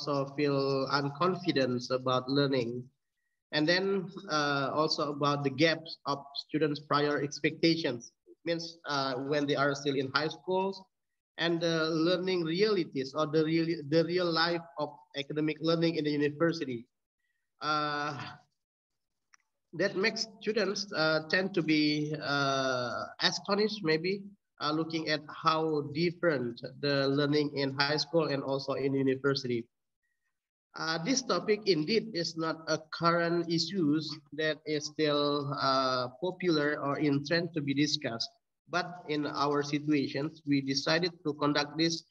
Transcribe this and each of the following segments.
also feel unconfident about learning. And then also about the gaps of students' prior expectations. It means when they are still in high schools, and the learning realities or the real life of academic learning in the university. That makes students tend to be astonished, maybe looking at how different the learning in high school and also in university. This topic indeed is not a current issue that is still popular or in trend to be discussed. But in our situations, we decided to conduct this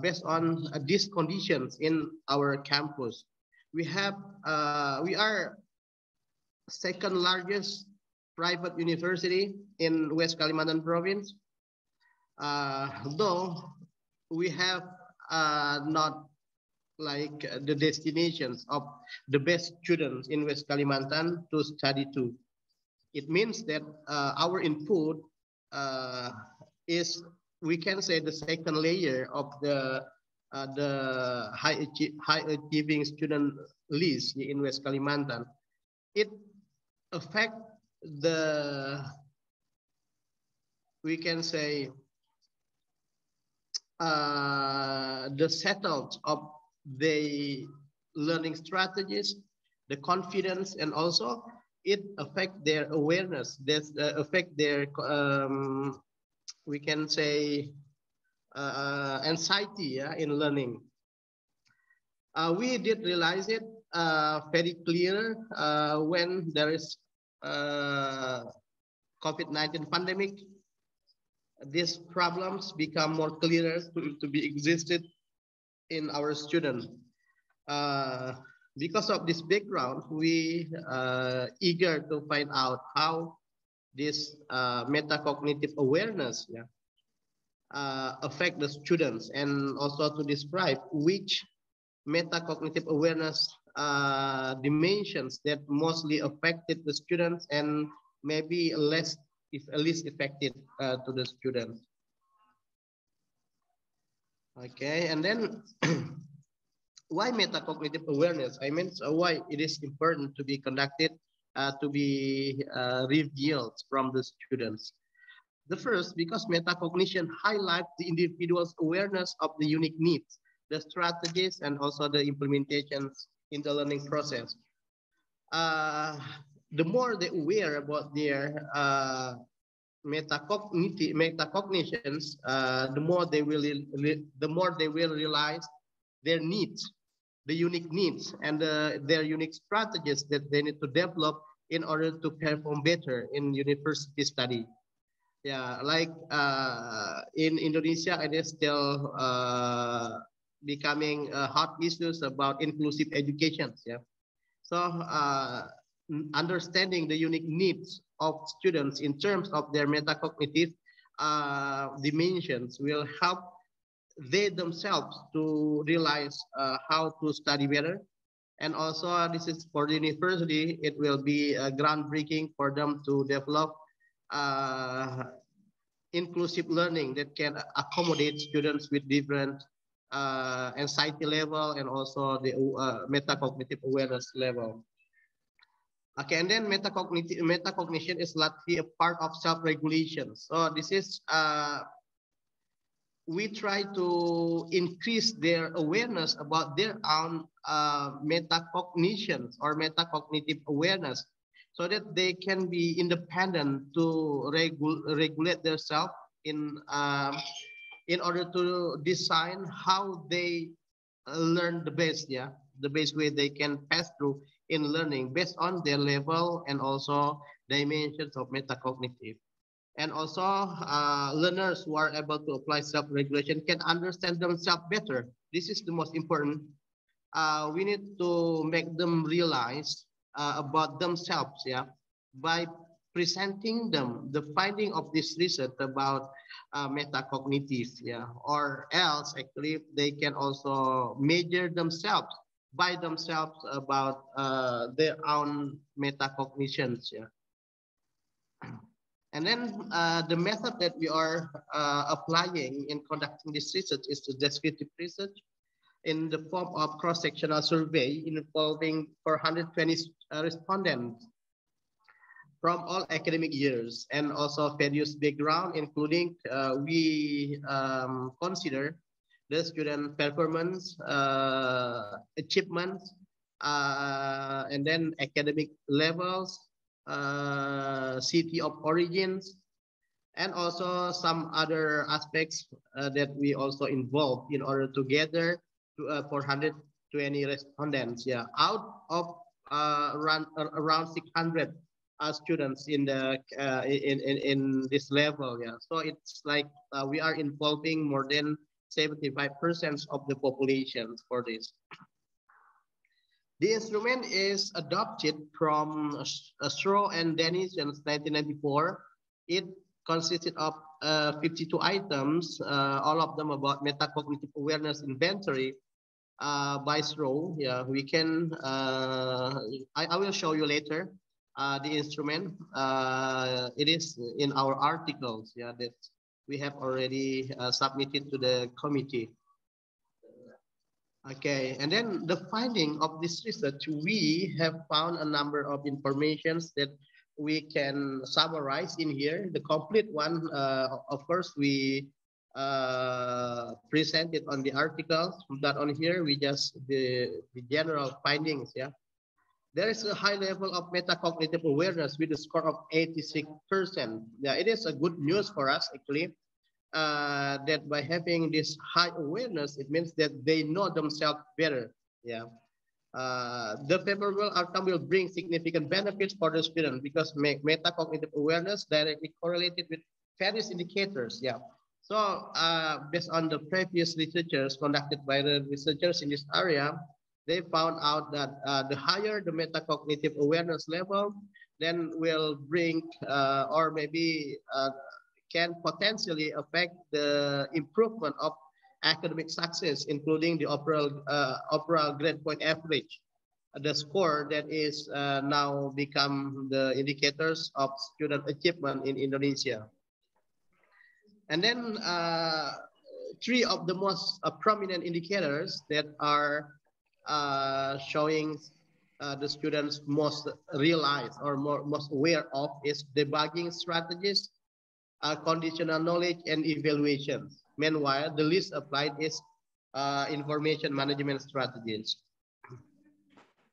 based on these conditions in our campus. We are second largest private university in West Kalimantan province. Though we have not like the destinations of the best students in West Kalimantan to study to. It means that our input is, we can say, the second layer of the high achieving student list in West Kalimantan. It affect the, we can say, the settled of the learning strategies, the confidence, and also it affect their awareness. This affect their, we can say, anxiety in learning. We did realize it very clear when there is COVID-19 pandemic. These problems become more clearer to be existed in our students. Because of this background, we eager to find out how this metacognitive awareness affect the students, and also to describe which metacognitive awareness dimensions that mostly affected the students and maybe least affected to the students. Okay, and then why metacognitive awareness? I mean, why it is important to be conducted, to be revealed from the students. The first, because metacognition highlights the individual's awareness of the unique needs, the strategies, and also the implementations in the learning process. The more they aware about their metacognitions, the more they will realize their needs, the unique needs, and their unique strategies that they need to develop in order to perform better in university study. Yeah, like in Indonesia, it is still becoming hot issues about inclusive education. Yeah, so understanding the unique needs of students in terms of their metacognitive dimensions will help they themselves to realize how to study better. And also, this is for the university, it will be groundbreaking for them to develop inclusive learning that can accommodate students with different anxiety level and also the metacognitive awareness level. Okay, and then metacognition is largely a part of self-regulation. So this is, we try to increase their awareness about their own metacognition or metacognitive awareness, so that they can be independent to regulate themselves in order to design how they learn the best, the best way they can pass through in learning based on their level and also dimensions of metacognitive. And also learners who are able to apply self-regulation can understand themselves better. This is the most important. We need to make them realize about themselves, by presenting them the finding of this research about metacognitive, or else actually they can also measure themselves by themselves about their own metacognitions. And then the method that we are applying in conducting this research is the descriptive research. in the form of cross-sectional survey involving 420 respondents from all academic years and also various background, including we consider the student performance, achievements, and then academic levels, city of origins, and also some other aspects that we also involved in order to gather 420 respondents. Yeah, out of around 600 students in the in this level. Yeah, so it's like we are involving more than 75% of the population for this. The instrument is adopted from Straw and Dennis in 1994. It consisted of 52 items, all of them about metacognitive awareness inventory by Straw. Yeah, we can, I will show you later the instrument. It is in our articles, yeah, that we have already submitted to the committee. Okay, and then the finding of this research, we have found a number of informations that we can summarize in here. The complete one, of course, we presented on the articles, but on here we just the general findings. Yeah, there is a high level of metacognitive awareness with a score of 86%. Yeah, it is a good news for us actually. That by having this high awareness, it means that they know themselves better. Yeah. The favorable outcome will bring significant benefits for the student because metacognitive awareness directly correlated with various indicators. Yeah. So based on the previous researchers conducted by the researchers in this area, they found out that the higher the metacognitive awareness level, then will bring or maybe can potentially affect the improvement of academic success, including the overall grade point average, the score that is now become the indicators of student achievement in Indonesia. And then three of the most prominent indicators that are showing the students most realize or most aware of is debugging strategies, conditional knowledge, and evaluations. Meanwhile, the least applied is information management strategies.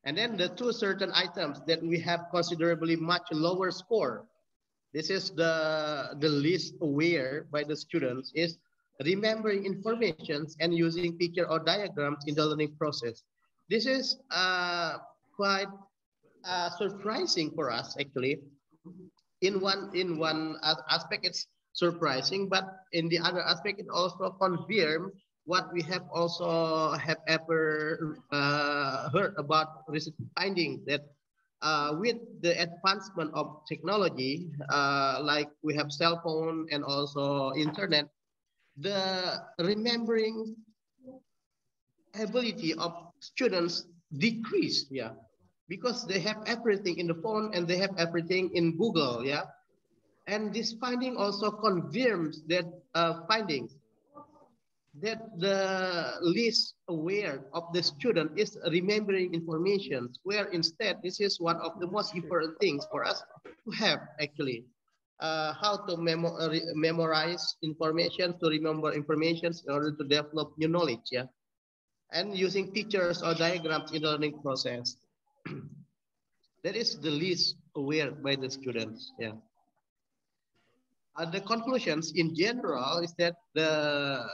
And then the two certain items that we have considerably much lower score. This is the least aware by the students is remembering information and using picture or diagrams in the learning process. This is quite surprising for us actually. In one aspect it's surprising, but in the other aspect it also confirms what we have also have ever heard about recent findings that with the advancement of technology, like we have cell phone and also internet, the remembering ability of students decrease. Yeah, because they have everything in the phone and they have everything in Google. Yeah, and this finding also confirms that findings that the least aware of the student is remembering information, where instead this is one of the most important things for us to have actually. How to memorize information, to remember information in order to develop new knowledge. Yeah, and using pictures or diagrams in the learning process. That is the least aware by the students. Yeah. The conclusions in general is that the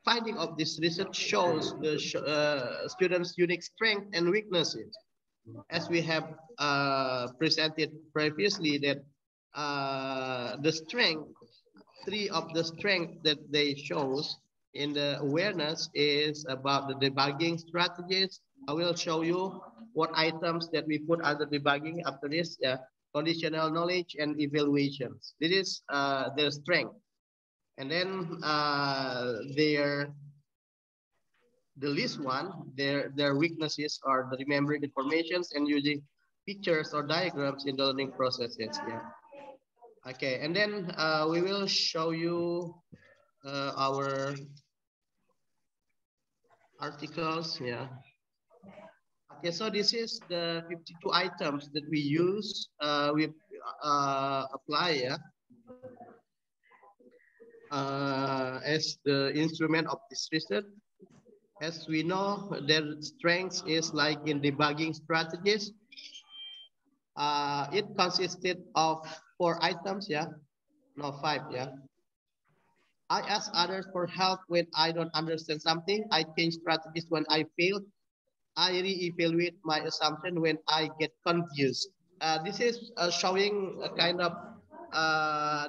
finding of this research shows the students' unique strengths and weaknesses. As we have presented previously, that the strength, three of the strengths that they shows in the awareness is about the debugging strategies. I will show you what items that we put under debugging after this. Yeah, conditional knowledge and evaluations. This is their strength. And then the least one, their weaknesses are the remembering informations and using pictures or diagrams in the learning processes. Yeah. Okay, and then we will show you our articles, yeah. Okay, so this is the 52 items that we use, we apply, yeah, as the instrument of this research. As we know, their strength is like in debugging strategies. It consisted of 4 items, yeah, no 5, yeah. I ask others for help when I don't understand something. I change strategies when I fail. I re-evaluate my assumption when I get confused. This is showing a kind of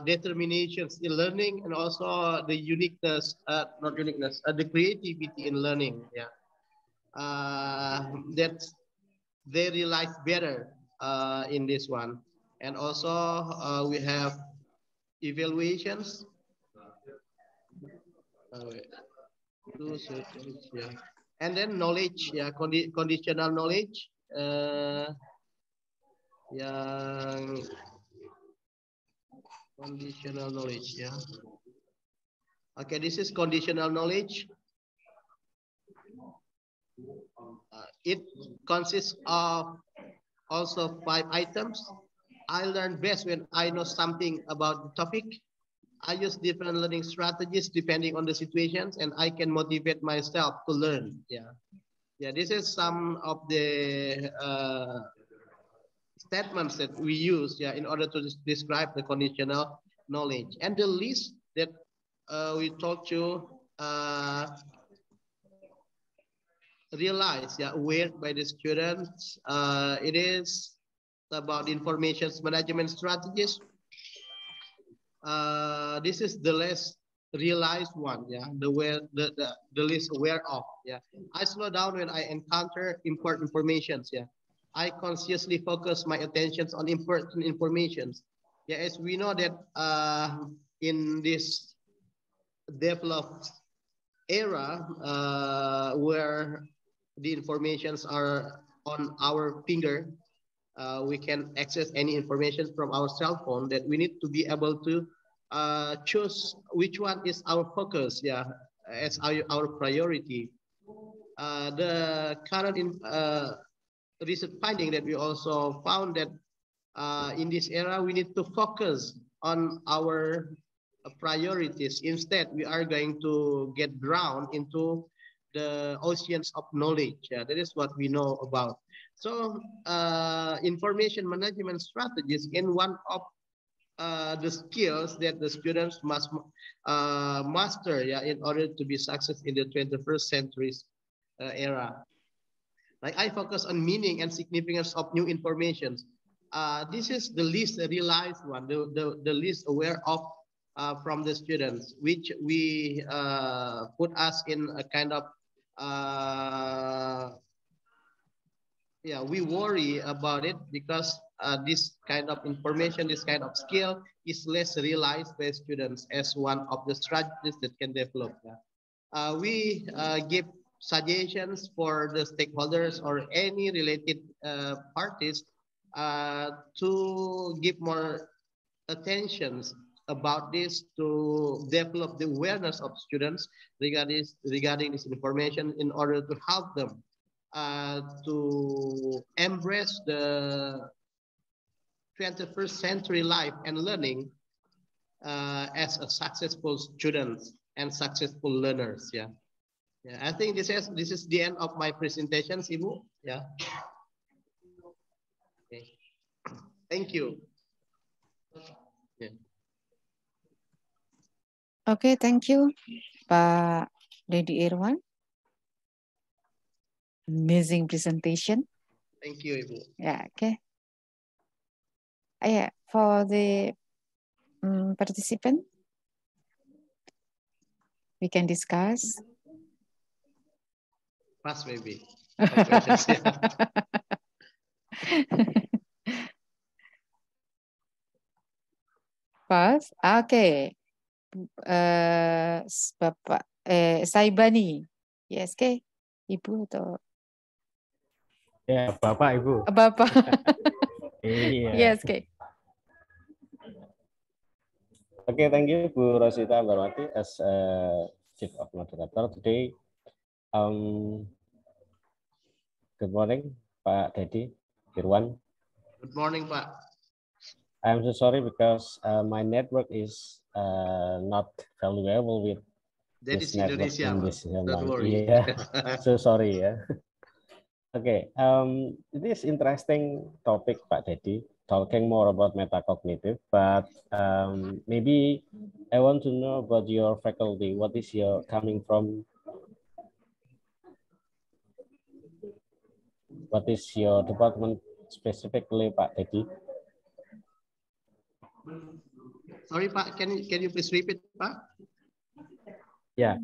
determination in learning, and also the uniqueness, not uniqueness, the creativity in learning. Yeah, that they realize better in this one. And also we have evaluations. Yeah. And then knowledge, yeah, conditional knowledge. Yang conditional knowledge, yeah. Okay, this is conditional knowledge. It consists of also 5 items. I learn best when I know something about the topic. I use different learning strategies depending on the situations, and I can motivate myself to learn. Yeah, yeah. This is some of the statements that we use, yeah, in order to describe the conditional knowledge. And the list that we told you realized, yeah, aware by the students. It is about information management strategies. This is the less realized one, yeah, the least aware of, yeah. I slow down when I encounter important informations, yeah. I consciously focus my attentions on important informations. Yeah, as we know that in this developed era where the informations are on our finger, we can access any information from our cell phone, that we need to be able to choose which one is our focus, yeah, as our priority. The current recent finding that we also found that in this era, we need to focus on our priorities. Instead, we are going to get drowned into the oceans of knowledge. Yeah, that is what we know about. So information management strategies in one of the skills that the students must master, yeah, in order to be successful in the 21st century era. Like, I focus on meaning and significance of new information. This is the least realized one, the least aware of from the students, which we put us in a kind of yeah, we worry about it because this kind of information, this kind of skill is less realized by students as one of the strategies that can develop. Yeah. We give suggestions for the stakeholders or any related parties to give more attention about this, to develop the awareness of students regarding this information, in order to help them to embrace the 21st century life and learning as a successful students and successful learners. Yeah, yeah. I think this is the end of my presentation, Ibu. Yeah. Okay. Thank you. Yeah. Okay, thank you, Pak Dedi Irwan. Amazing presentation. Thank you, Ibu. Yeah, okay. Yeah, for the participant, we can discuss. Pass maybe. Some questions, yeah. Pass. Okay. Bapak Saibani. Yes, okay. Ibu atau ya, Bapak, Ibu. Bapak. Iya. Yes, okay. Okay, thank you, Bu Rosita Ambarwati, as Chief of Moderator today. Um, Good morning, Pak Dedi, Irwan. Good morning, Pak. I'm so sorry because my network is not valuable with That this is network Indonesia, in Pak. this Don't worry. Yeah, so sorry ya. Okay, it is interesting topic, Pak Dedi, talking more about metacognitive, but maybe I want to know about your faculty. What is your coming from? What is your department specifically, Pak Dedi? Sorry, Pak. Can you please repeat, Pak? Yeah.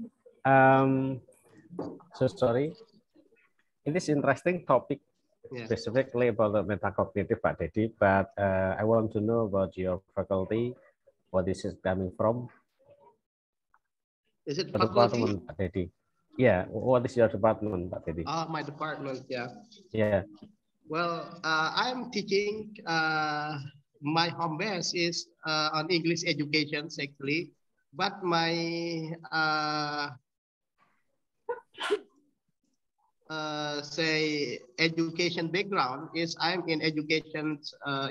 So sorry. It is interesting topic specifically about the metacognitive, Pak Dedi, but I want to know about your faculty. What is it coming from? Is it The faculty? department, Pak Dedi. Yeah. What is your department, Pak Dedi? My department. Yeah. Yeah. Well, I'm teaching. My home base is on English education, actually, but my say education background is I'm in education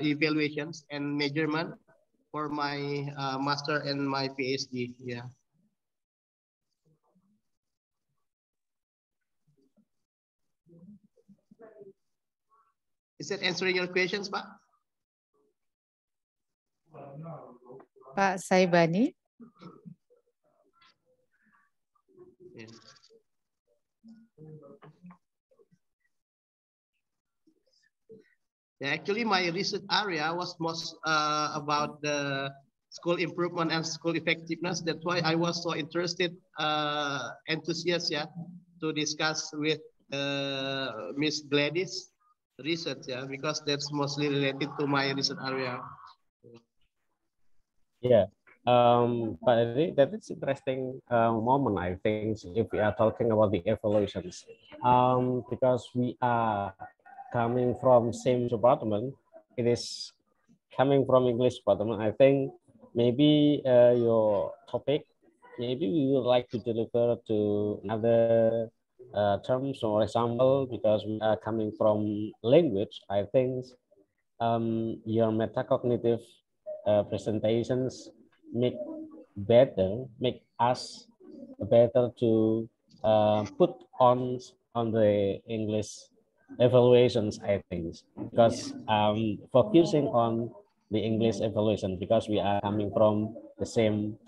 evaluations and measurement for my master and my PhD. Yeah. Is that answering your questions, Pak? Pak Saibani. Yeah. Yeah, actually, my research area was most about the school improvement and school effectiveness. That's why I was so interested, enthusiastic, yeah, to discuss with Miss Gladys research, yeah, because that's mostly related to my research area. Yeah. But that is interesting moment, I think, if we are talking about the evaluations, because we are coming from same department, it is coming from English department. I think maybe your topic, maybe we would like to deliver to another terms or example, because we are coming from language. I think your metacognitive presentations make us better to put on the English evaluations, I think, because focusing on the English evaluation, because we are coming from the same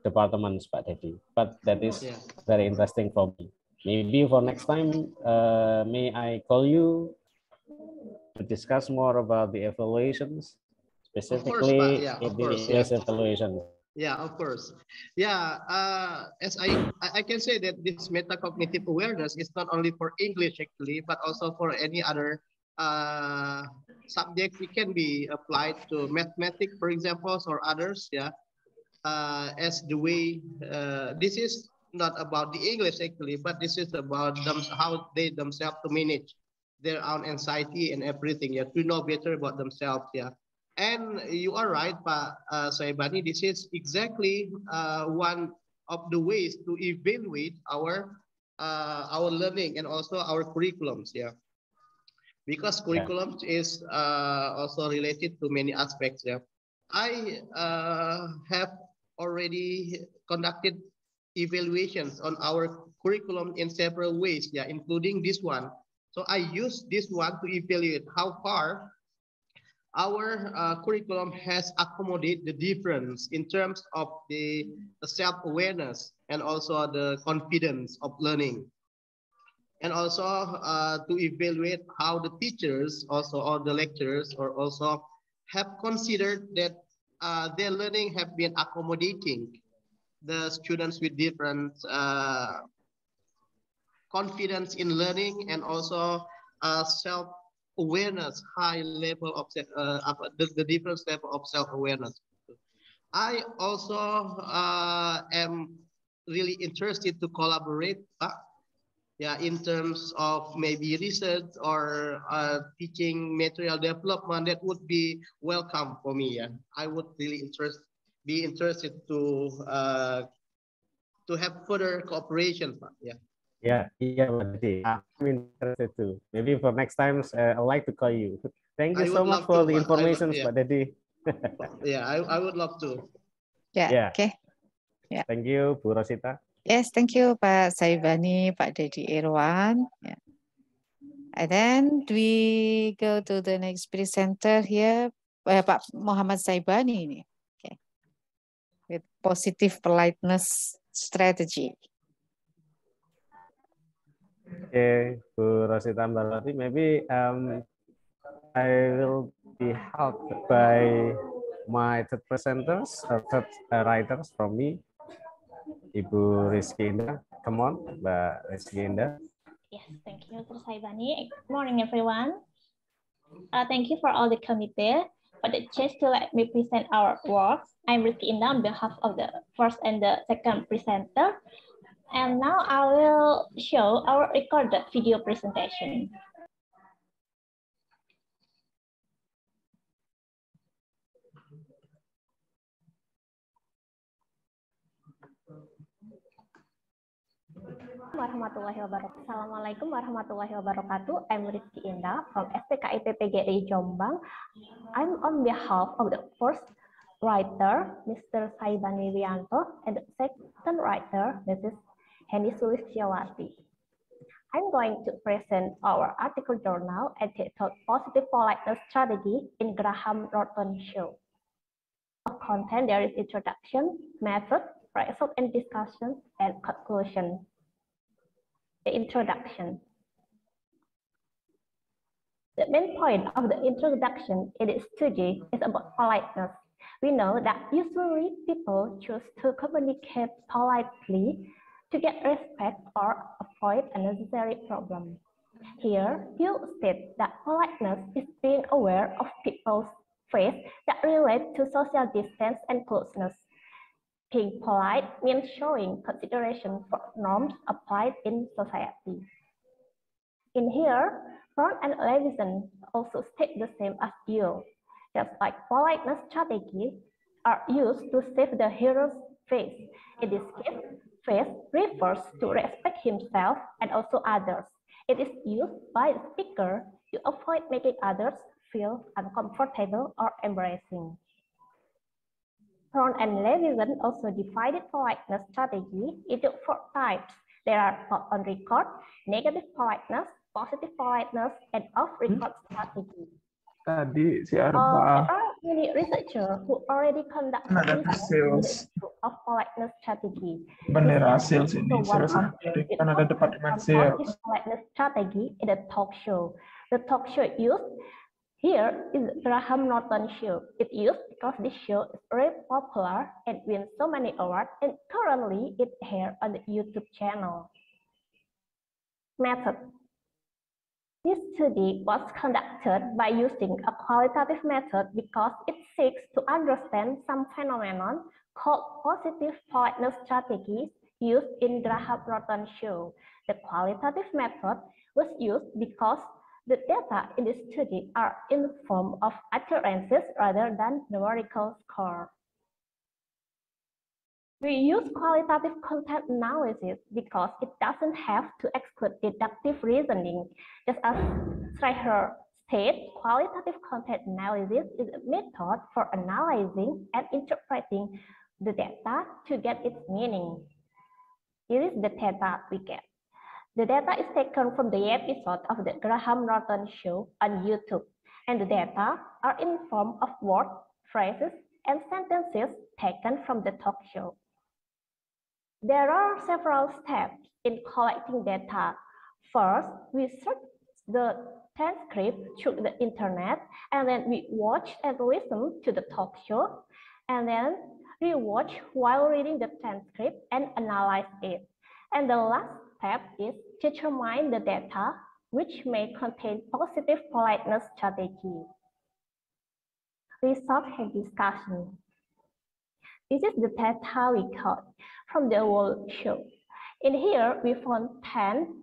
departments, Pak Dedi. But that is very interesting for me. Maybe for next time, may I call you to discuss more about the evaluations, specifically Yeah, in of the course, yeah. English evaluation. Yeah, of course. Yeah, as I can say that this metacognitive awareness is not only for English actually, but also for any other subject. It can be applied to mathematics, for example, or others. Yeah, as the way this is not about the English actually, but this is about them, how they themselves to manage their own anxiety and everything. Yeah, to know better about themselves. Yeah. And you are right, Pak Saibani. This is exactly one of the ways to evaluate our learning and also our curriculums. Yeah, because curriculum is also related to many aspects. Yeah, I have already conducted evaluations on our curriculum in several ways. Yeah, including this one. So I use this one to evaluate how far our curriculum has accommodated the difference in terms of the self-awareness and also the confidence of learning. And also to evaluate how the teachers also or the lecturers or also have considered that their learning have been accommodating the students with different confidence in learning and also self-awareness, high level of the different level of self-awareness. I also am really interested to collaborate, yeah, in terms of maybe research or teaching material development. That would be welcome for me. Yeah, I would really be interested to to have further cooperation, Pak. Yeah. Yeah, Pak Dede. I'm interested too. Maybe for next time, I'd like to call you. Thank you I so would much love for to, the Pak. information, Yeah. Pak Dede. Yeah, I would love to. Yeah, Yeah. okay. Yeah. Thank you, Bu Rosita. Yes, thank you, Pak Saibani, Pak Dedi Irwan. Yeah. And then we go to the next presenter here, Pak Muhammad Saibani ini. Okay. With positive politeness strategy. Okay, Bu Rosita Mbarati, maybe I will be helped by my third presenters, third writers from me, Ibu Rizky Indah. Come on, Mbak Rizky Indah. Yes, thank you, Dr. Saibani. Good morning, everyone. Thank you for all the committee for the chance to let me present our work. I'm Rizky Indah on behalf of the first and the second presenter. And now I will show our recorded video presentation. Assalamualaikum warahmatullahi wabarakatuh. I'm Rizky Indah from STKIP PGRI Jombang. I'm on behalf of the first writer, Mr. Saibani Wianto, and the second writer, Mrs. Hendy Sulistyawati. I'm going to present our article journal entitled Positive Politeness Strategy in Graham Norton Show. Of content, there is introduction, method, result and discussion, and conclusion. The introduction. The main point of the introduction in this study is about politeness. We know that usually people choose to communicate politely to get respect or avoid unnecessary problems. Here, you state that politeness is being aware of people's face that relate to social distance and closeness. Being polite means showing consideration for norms applied in society. In here, Brown and Levison also state the same as you. Just like politeness strategies are used to save the hero's face. In this case, face refers to respect himself and also others. It is used by the speaker to avoid making others feel uncomfortable or embarrassing. Brown and Levison also divided politeness strategy into 4 types. There are on record, negative politeness, positive politeness, and off-record strategy. Tadi si There Arba are many researchers who already conduct ada research sales of politeness strategy. bendera sales ini So one sales of them is kan ada departemen positive sales. politeness strategy in a talk show. The talk show used here is Graham Norton show. It used because this show is very popular and wins so many awards, and currently it airs on the YouTube channel. Method. This study was conducted by using a qualitative method because it seeks to understand some phenomenon called positive politeness strategies used in Graham Norton show. The qualitative method was used because the data in this study are in the form of occurrences rather than numerical score. We use qualitative content analysis because it doesn't have to exclude deductive reasoning. Just as Schreier stated, qualitative content analysis is a method for analyzing and interpreting the data to get its meaning. Here is the data we get. The data is taken from the episode of the Graham Norton show on YouTube, and the data are in the form of words, phrases, and sentences taken from the talk show. There are several steps in collecting data. First, we search the transcript through the internet, and then we watch and listen to the talk show, and then we watch while reading the transcript and analyze it. And the last step is determine the data which may contain positive politeness strategy. Result and discussion. This is the data we got from the whole show. In here, we found 10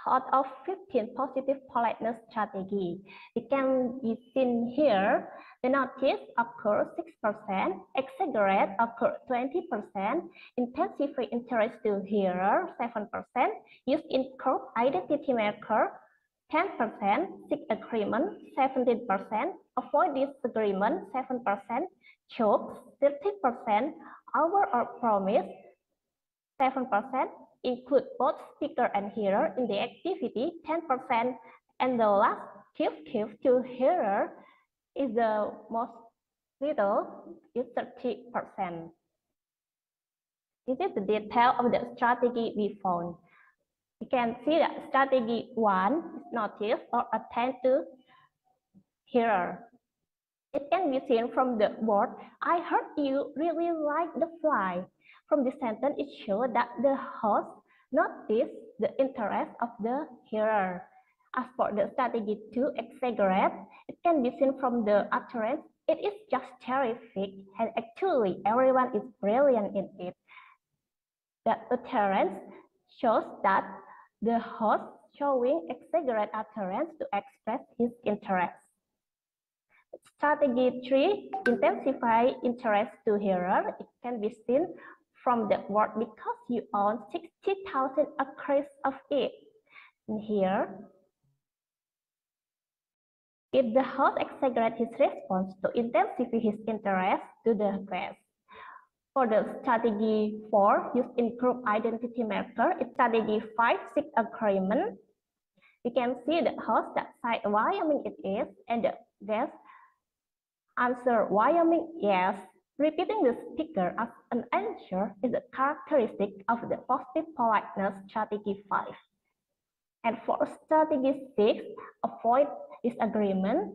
out of 15 positive politeness strategy. It can be seen here. The notice occurs 6%, exaggerate occurs 20%, intensify interest to hearer 7%, use in-group identity marker 10%, seek agreement 17%, avoid disagreement 7%, choke 30%, over or promise 7%, include both speaker and hearer in the activity 10%, and the last give to hearer is the most little, is 30%. This is the detail of the strategy we found. You can see that strategy 1 is notice or attend to hearer. It can be seen from the word, I heard you really like the fly. From this sentence, it shows that the host noticed the interest of the hearer. As for the strategy 2, exaggerate, it can be seen from the utterance, it is just terrific, and actually everyone is brilliant in it. The utterance shows that the host showing exaggerate utterance to express his interest. Strategy 3, intensify interest to hearer. It can be seen from the word because you own 60,000 acres of it. And here, if the host exaggerates his response to intensify his interest to the guest. For the strategy 4, use in-group identity marker. In strategy 5, seek agreement. You can see the host that side Wyoming it is, and the guest answer Wyoming yes. Repeating the speaker as an answer is a characteristic of the positive politeness strategy 5. And for strategy 6, avoid disagreement.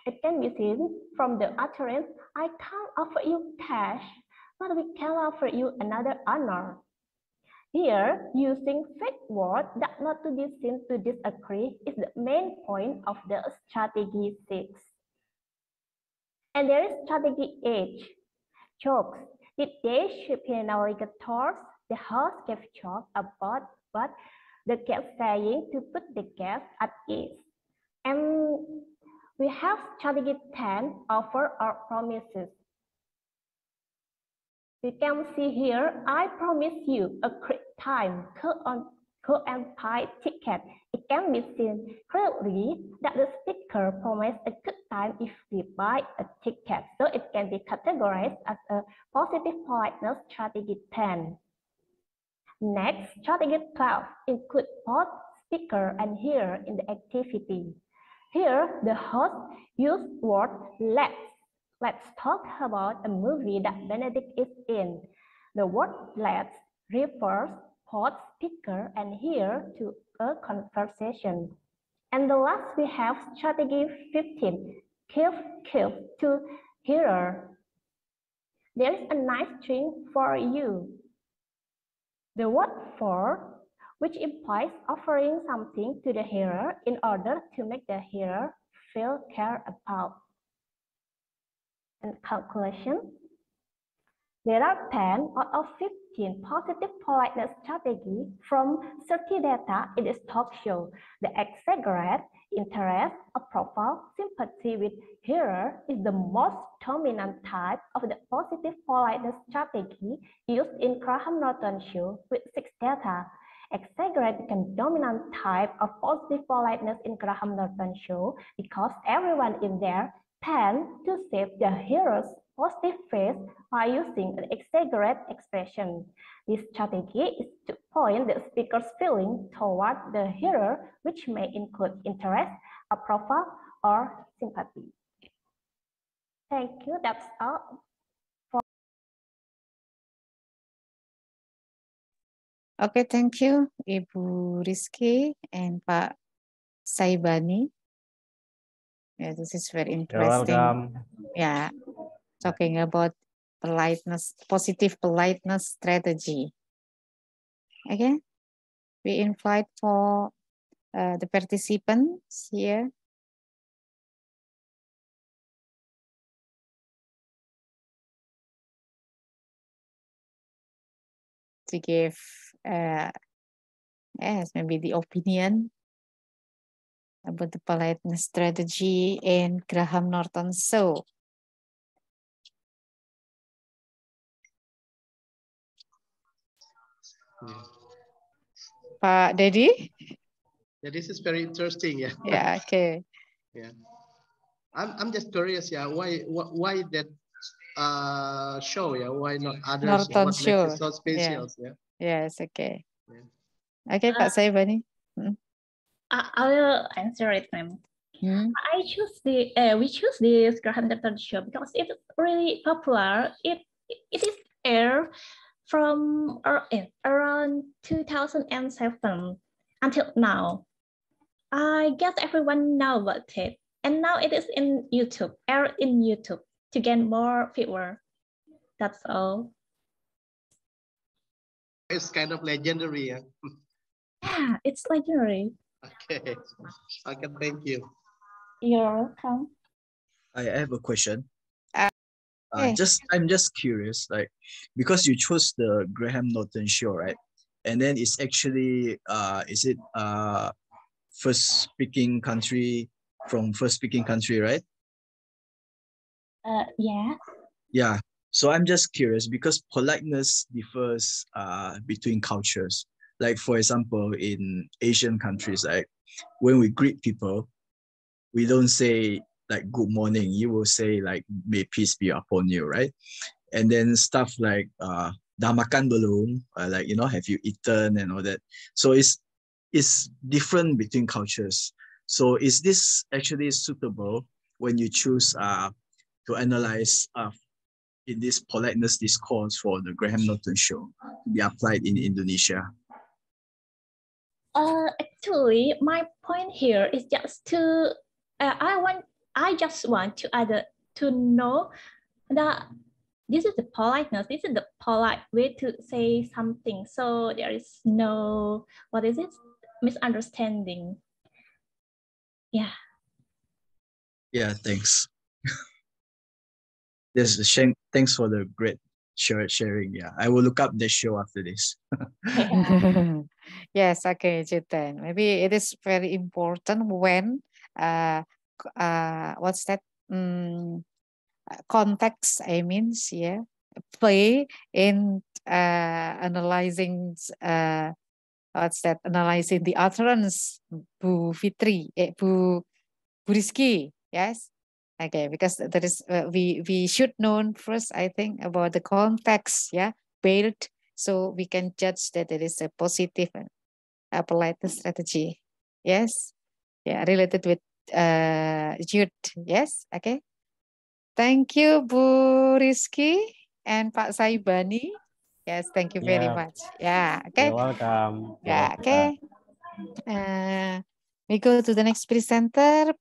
It can be seen from the utterance, I can't offer you cash, but we can offer you another honor. Here, using fake words that not to be seen to disagree is the main point of the strategy 6. And there is strategy 8, jokes. Did they ship in alligators? The host gave joke about what the guest saying to put the guest at ease. And we have strategy 10, offer or promises. You can see here, I promise you a great time, cook and pie ticket. It can be seen clearly that the speaker promised a good time if we buy a ticket. So it can be categorized as a positive politeness strategy 10. Next, strategy 12, include both speaker and hearer in the activity. Here, the host used word Let's talk about a movie that Benedict is in. The word let's refers both speaker and hearer to a conversation. And the last we have strategy 15, give to hearer. There is a nice string for you. The word for, which implies offering something to the hearer in order to make the hearer feel cared about. And calculation. There are 10 out of 15 positive politeness strategies from 30 data in this talk show. The exaggerate, interest, approval, sympathy with hearer is the most dominant type of the positive politeness strategy used in Graham Norton show with 6 data. Exaggerate became dominant type of positive politeness in Graham Norton show because everyone in there tend to save the hearer's positive face by using an exaggerate expression. This strategy is to point the speaker's feeling toward the hearer, which may include interest, approval, or sympathy. Thank you. That's all. Okay, thank you, Ibu Rizky and Pak Saibani. Yeah, this is very interesting. You're welcome. Yeah, talking about politeness, positive politeness strategy. Okay, we invite for the participants here. To give Yes, maybe the opinion about the politeness strategy in Graham Norton show. Yeah. Pak Dedi? Yeah, this is very interesting. Yeah. Yeah, okay. Yeah. I'm just curious. Yeah. Why that show? Yeah. Why not others? Norton What show. makes it so special? Yeah. Yes, okay. Yeah. Okay, Pak Saibani. I will answer it, ma'am. I choose we choose this Graham Norton show because it's really popular. It is aired from around 2007 until now. I guess everyone know about it, and now it is in YouTube, aired in YouTube to gain more viewer. That's all. It's kind of legendary. Yeah. Yeah, it's legendary. Okay. Okay. Thank you. You're welcome. I have a question. Okay. I'm just curious, like, because you chose the Graham Norton show, right? And then it's actually is it first speaking country, right? Yeah. Yeah. So I'm just curious because politeness differs between cultures. Like, for example, in Asian countries, like when we greet people, we don't say like good morning. You will say like may peace be upon you, right? And then stuff like dah makan belum? Like, you know, have you eaten and all that. So it's different between cultures. So is this actually suitable when you choose to analyze in this politeness discourse for the Graham Norton show to be applied in Indonesia? Actually, my point here is just to I just want to know that this is the politeness. This is the polite way to say something. So there is no misunderstanding. Yeah. Yeah, thanks. Thanks for the great sharing. Yeah, I will look up the show after this. Yes, okay, Jiten. Maybe it is very important when what's that? Context, I mean, yeah, play in analyzing analyzing the utterance, Bu Fitri, Bu Rizky, yes. Okay, because that is we should know first, I think, about the context, yeah, built, so we can judge that it is a positive politeness strategy. Yes, yeah, related with youth. Yes, okay. Thank you, Bu Rizky and Pak Saibani. Yes, thank you very much. Yeah, okay. You're welcome. Yeah, okay. We go to the next presenter,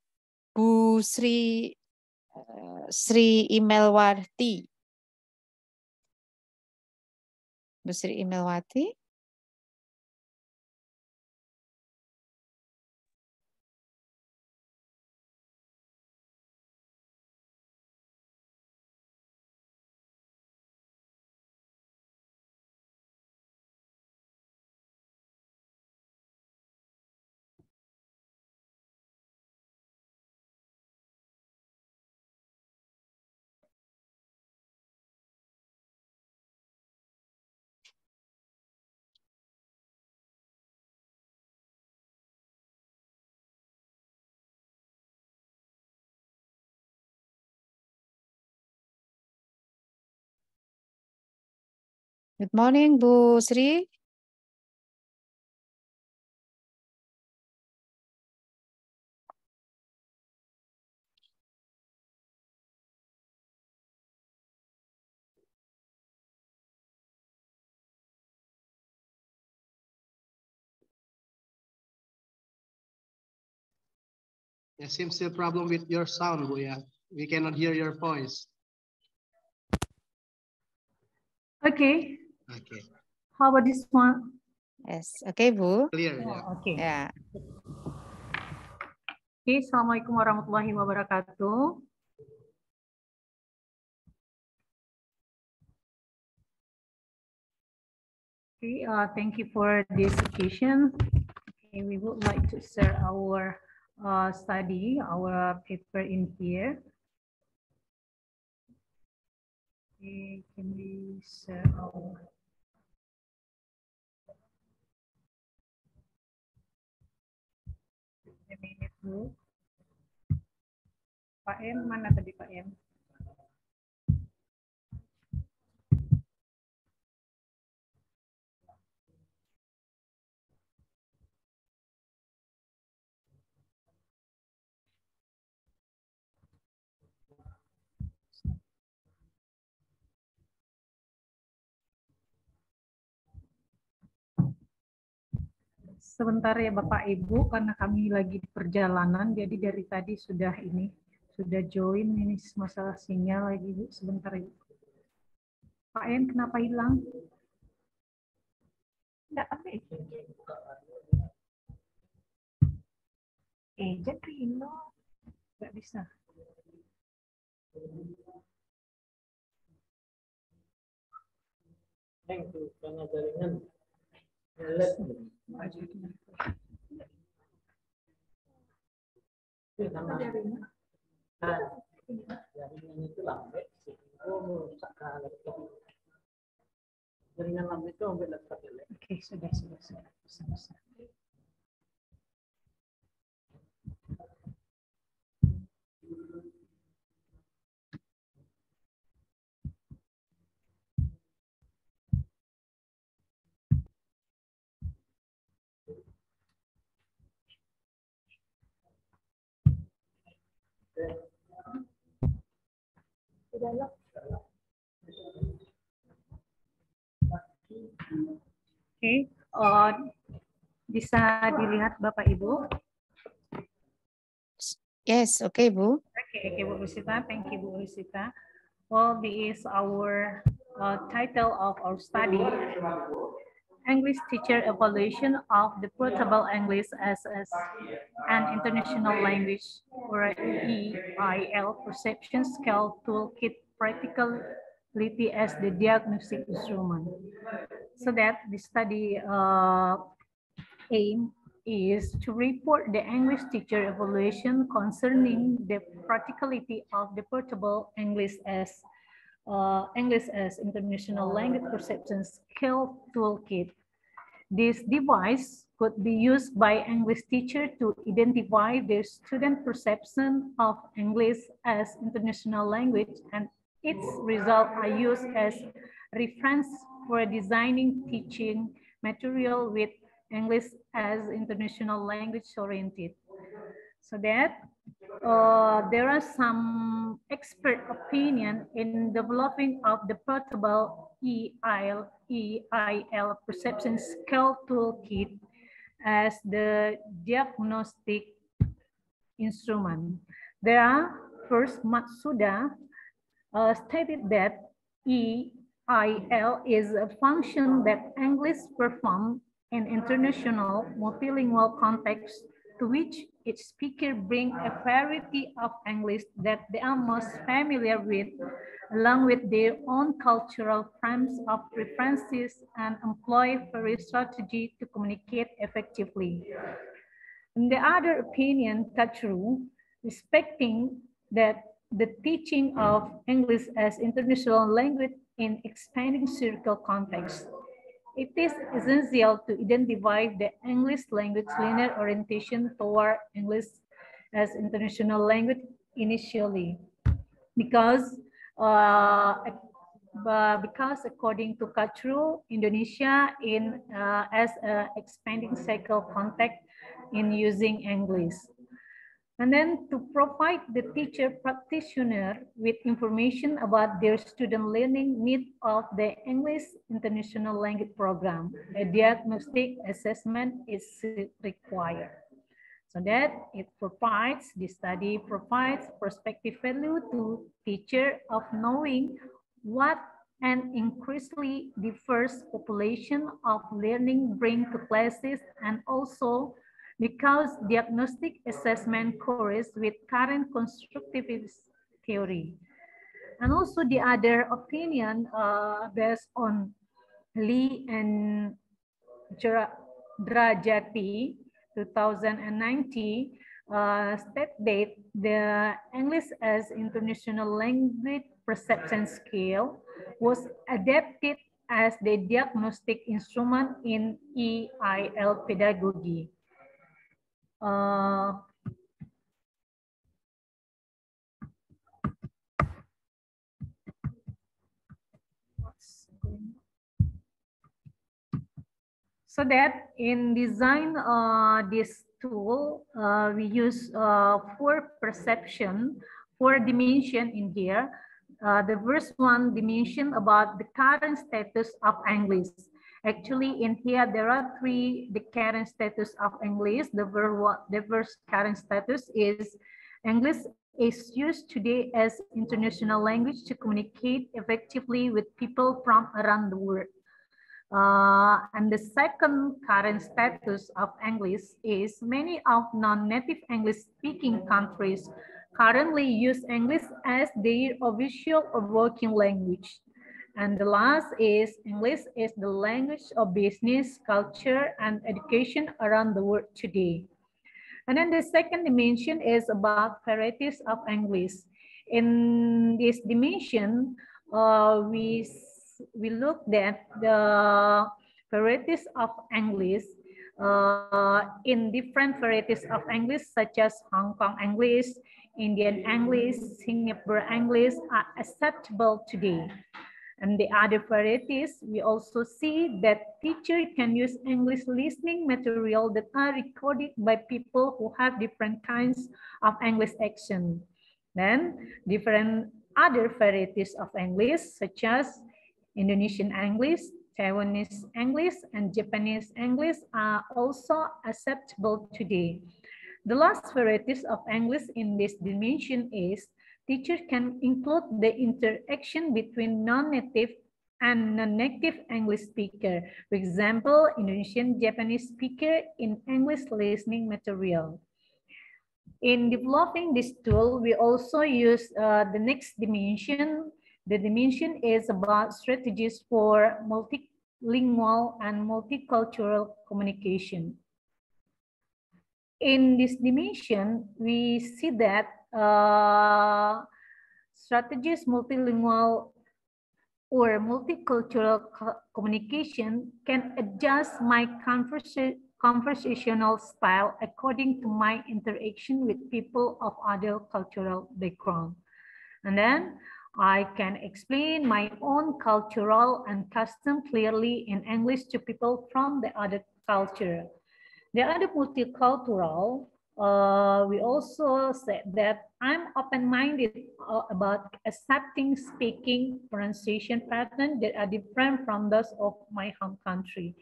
Bu Sri Imelwati. Bu Sri Imelwati. Good morning, Bu Sri. There seems to be a problem with your sound, Bu. Yeah. We cannot hear your voice. Okay. Okay. How about this one? Yes, okay, Bu. Clear. Yeah. Okay. Yeah. Okay. Assalamualaikum warahmatullahi wabarakatuh. Okay, thank you for this occasion. Okay, we would like to share our study, our paper in here. Okay, can we share our... A minute dulu. Pak M, mana tadi Pak M? Sebentar ya Bapak Ibu, karena kami lagi di perjalanan, jadi dari tadi sudah join ini masalah sinyal lagi Bu, sebentar ya. Pak En kenapa hilang? Enggak apa ya? Jadi enggak bisa. Karena jaringan jaringan itu lambat, jaringan lambat itu ambil laptop. Oke, sudah. Oke, bisa dilihat Bapak Ibu. Yes, okay, Bu. Okay, Bu Risita. Thank you, Bu Risita. Well, this is our title of our study, English Teacher Evaluation of the Portable English as an International Language, or EIL Perception Scale Toolkit Practicality as the Diagnostic Instrument. So that the study aim is to report the English teacher evaluation concerning the practicality of the portable English as International Language Perception Scale Toolkit. This device could be used by English teacher to identify their student perception of English as international language, and its results are used as reference for designing teaching material with English as international language oriented. So that there are some expert opinion in developing of the portable EIL perception scale toolkit as the diagnostic instrument. There are first Matsuda stated that EIL is a function that English performs in international multilingual context to which each speaker brings a variety of English that they are most familiar with, along with their own cultural frames of references, and employ various strategies to communicate effectively. In the other opinion, Kachru, respecting that the teaching of English as international language in expanding circle context, it is essential to identify the English language linear orientation toward English as international language initially, because according to Kachru, Indonesia as an expanding cycle context in using English. And then to provide the teacher practitioner with information about their student learning need of the English International Language Program, a diagnostic assessment is required. So that the study provides prospective value to teacher of knowing what an increasingly diverse population of learning bring to classes, and also because diagnostic assessment correlates with current constructivist theory. And also the other opinion based on Lee and Drajati 2019 state that the English as International Language Perception Scale was adapted as the diagnostic instrument in EIL pedagogy. So that in design this tool, we use four perception, four dimension in here. The first one dimension about the current status of English. Actually, in here there are three the current status of English. The first current status is English is used today as international language to communicate effectively with people from around the world. And the second current status of English is many of non-native English-speaking countries currently use English as their official or working language. And the last is English is the language of business, culture, and education around the world today. And then the second dimension is about varieties of English. In this dimension, we looked at the varieties of English in different varieties of English, such as Hong Kong English, Indian English, Singapore English are acceptable today. And the other varieties, we also see that teachers can use English listening material that are recorded by people who have different kinds of English accent. Then different other varieties of English, such as Indonesian English, Taiwanese English, and Japanese English are also acceptable today. The last varieties of English in this dimension is teachers can include the interaction between non-native and non-native English speaker. For example, Indonesian Japanese speaker in English listening material. In developing this tool, we also use the next dimension. The dimension is about strategies for multilingual and multicultural communication. In this dimension, we see that strategies multilingual or multicultural communication can adjust my conversational style according to my interaction with people of other cultural background. And then I can explain my own cultural and custom clearly in English to people from the other culture. The other multicultural, we also said that I'm open-minded about accepting speaking pronunciation patterns that are different from those of my home country.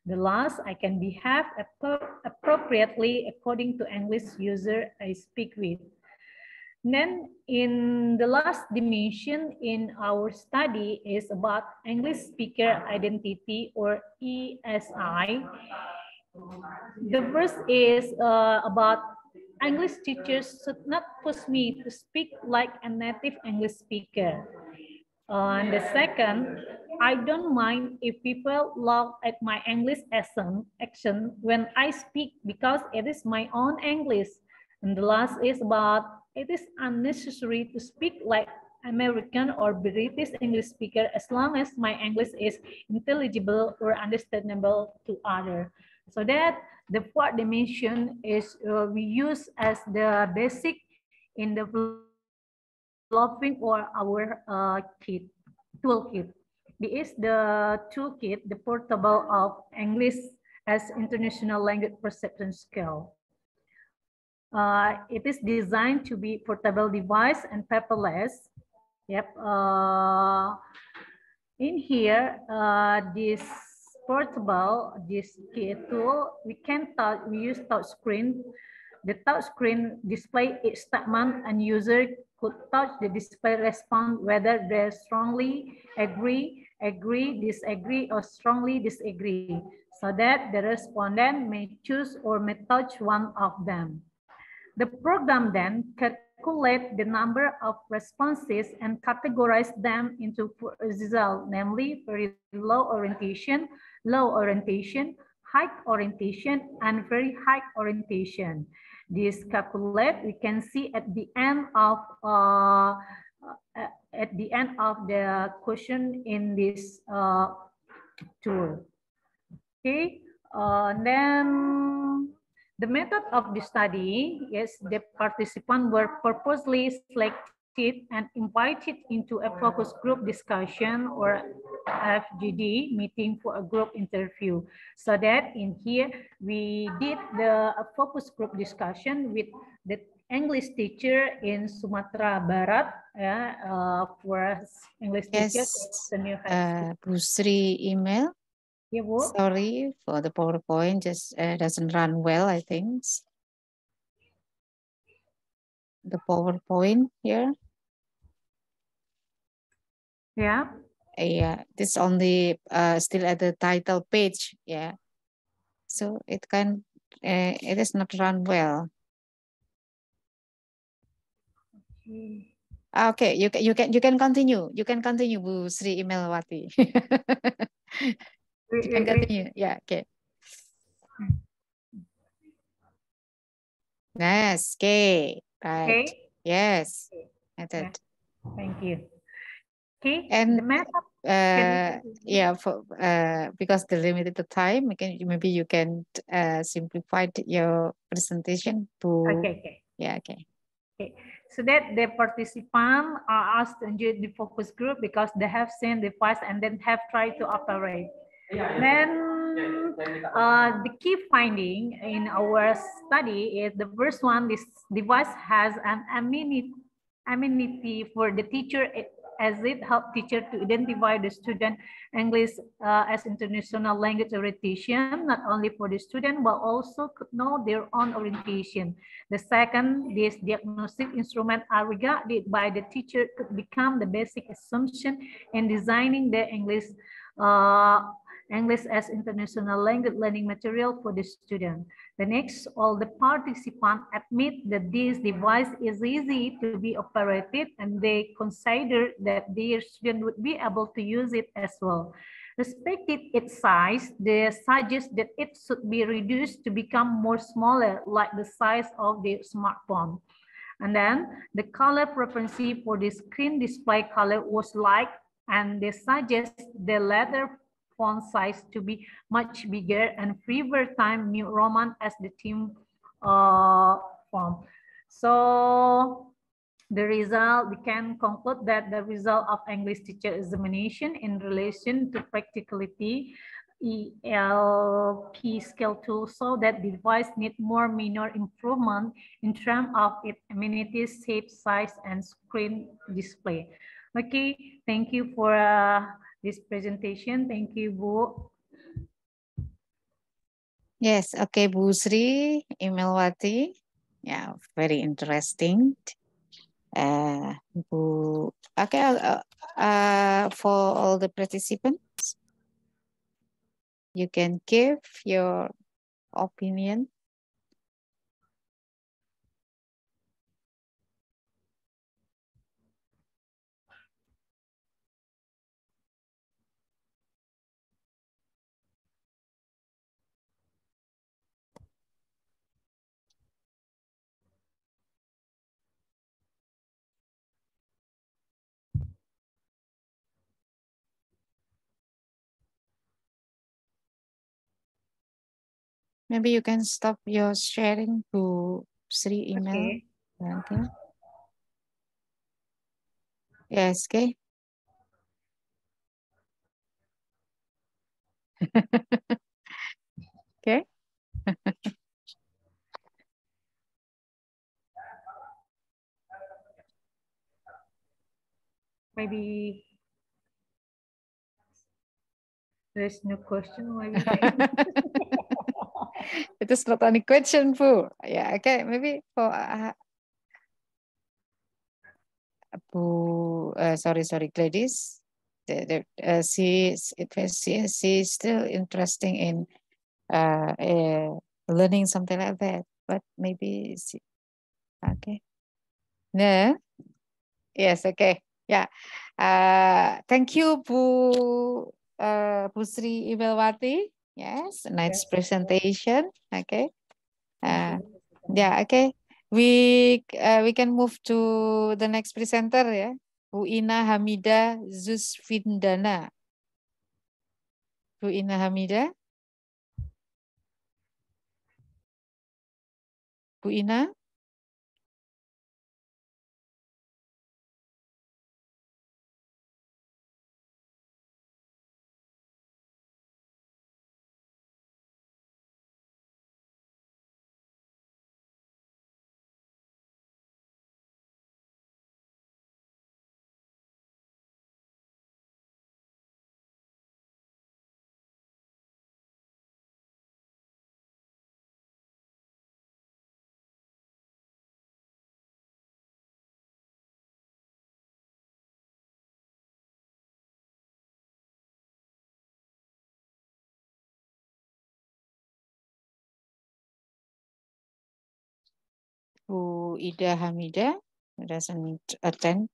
The last, I can behave appropriately according to English user I speak with. Then in the last dimension in our study is about English speaker identity or ESI. The first is about English teachers should not push me to speak like a native English speaker. And the second, I don't mind if people laugh at my English accent when I speak because it is my own English. And the last is about it is unnecessary to speak like American or British English speaker as long as my English is intelligible or understandable to others. So that the fourth dimension is we use as the basic in developing or our toolkit. This is the toolkit, the portable of English as International Language Perception Scale. It is designed to be portable device and paperless. Yep. In here, this portable, this kit tool, we use touch screen. The touch screen display each statement and user could touch the display respond whether they strongly agree, disagree, or strongly disagree, so that the respondent may choose or may touch one of them. The program then calculate the number of responses and categorize them into results, namely very low orientation, high orientation, and very high orientation. This calculate we can see at the end of the question in this tool. Okay, then the method of the study is the participants were purposely selected and invited into a focus group discussion or FGD meeting for a group interview. So that in here we did the focus group discussion with the English teacher in Sumatera Barat, for English teachers. Yes, Bu Sri email. Yeah, Bu. Sorry for the PowerPoint, just doesn't run well, I think. The PowerPoint here. Yeah. Yeah, this only still at the title page. Yeah, so it can it is not run well. Okay, you can continue. You can continue, Bu Sri Imelwati. You can continue. Yeah, okay. Yes, okay, right. Okay. Yes, Yeah. Thank you. Okay, and the method. yeah, for because the limited time, maybe you can simplify your presentation to. Okay. Yeah, okay. Okay, so that the participants are asked to join the focus group because they have seen the device and then have tried to operate. Then the key finding in our study is the first one: this device has an amenity for the teacher, as it helps teacher to identify the student English as international language orientation, not only for the student, but also could know their own orientation. The second, this diagnostic instrument are regarded by the teacher could become the basic assumption in designing the English as international language learning material for the student. The next, all the participants admit that this device is easy to be operated and they consider that their student would be able to use it as well. Respected its size, they suggest that it should be reduced to become more smaller, like the size of the smartphone. And then the color preference for the screen display color was light, and they suggest the latter font size to be much bigger and fewer time New Roman as the theme font. So the result, we can conclude that the result of English teacher examination in relation to practicality ELP scale tool, so that device need more minor improvement in terms of its amenities, shape, size, and screen display. Okay, thank you for this presentation. Thank you, Bu. Yes, okay, Bu Sri Imelwati. Yeah, very interesting. Bu, okay, for all the participants, you can give your opinion. Maybe you can stop your sharing to Sri email. Okay. Okay. Yes, okay. Okay. Maybe there's no question. Maybe. It is not any question, Bu. Yeah, okay. Maybe for Bu, sorry, Gladys. She's still interesting in learning something like that, but maybe Okay. No. Yes. Okay. Yeah. Thank you, Bu Sri Imelwati. Yes, nice presentation. Okay. Yeah. Okay. We can move to the next presenter. Yeah. Bu Ina Hamida Zusvindana. Bu Ina Hamida. Bu Ina. Bu Ida Hamida doesn't attend.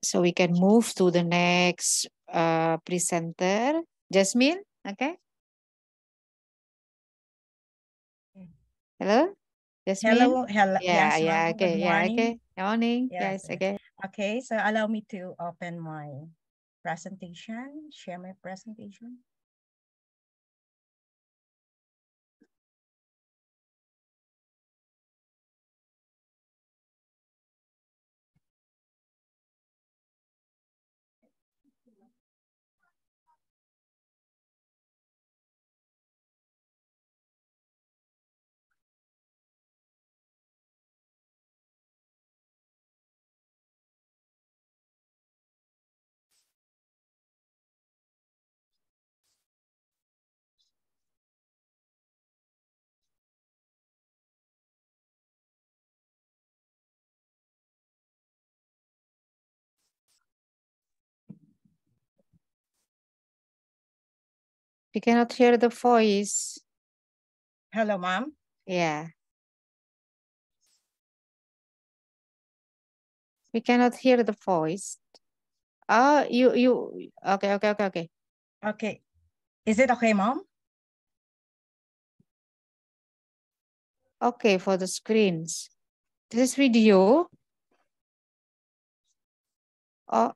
So we can move to the next presenter, Jasmine. Okay. Hello, Jasmine. Hello. Yeah, Yes, yeah. ma'am. Okay, Good yeah. morning. Okay. Morning. Yes. Yes. Okay. Okay. So allow me to open my presentation. Share my presentation. We cannot hear the voice. Hello, ma'am. Yeah. We cannot hear the voice. Oh, you. Okay. Okay. Is it okay, ma'am? Okay, for the screens. This is video. Oh.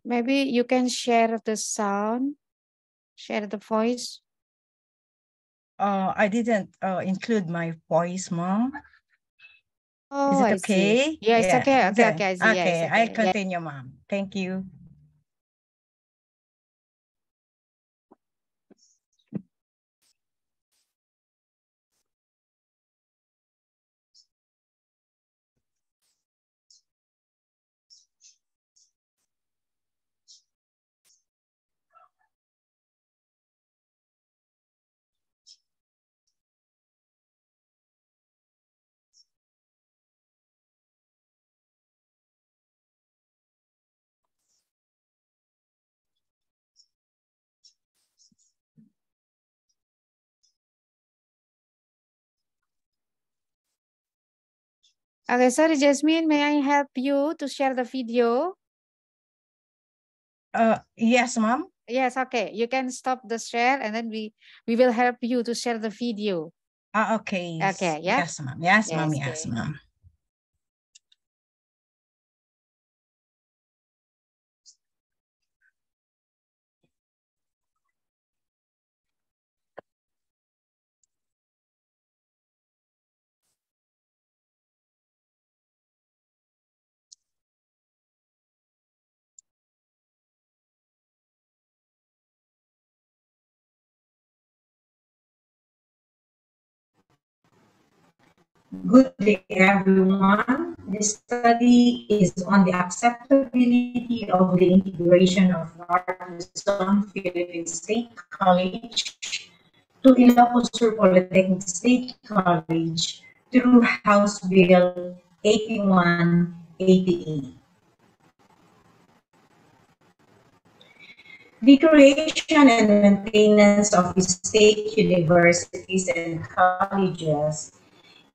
Maybe you can share the sound, share the voice. I didn't include my voice, ma'am. Oh, Is it I okay? see. Yeah, it's okay. Okay, I see. Yeah, Okay, it's okay. I continue, ma'am. Thank you. Okay, sorry, Jasmine, may I help you to share the video? Yes, ma'am. Yes, okay. You can stop the share and then we will help you to share the video. Okay. Okay, yeah. Yes, ma'am. Yes, ma'am. Yes, Yes, okay. ma'am. Good day, everyone. This study is on the acceptability of the integration of Luzon Philippine State College to Ilocos Polytechnic State College through House Bill 8188. The creation and maintenance of state universities and colleges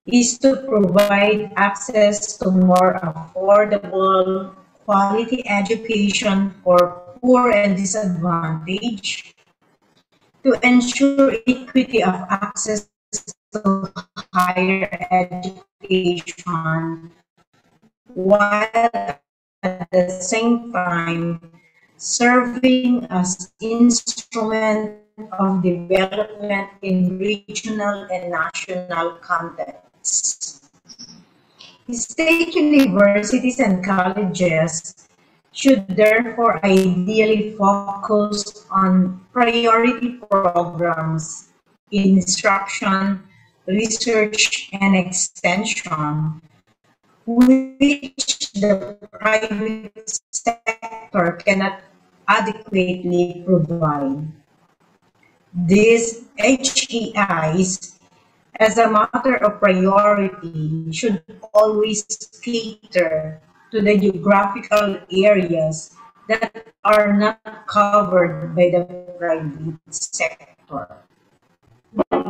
is to provide access to more affordable, quality education for poor and disadvantaged, to ensure equity of access to higher education, while at the same time serving as instrument of development in regional and national contexts. State universities and colleges should therefore ideally focus on priority programs in instruction, research, and extension, which the private sector cannot adequately provide. These HEIs, as a matter of priority, should always cater to the geographical areas that are not covered by the private sector.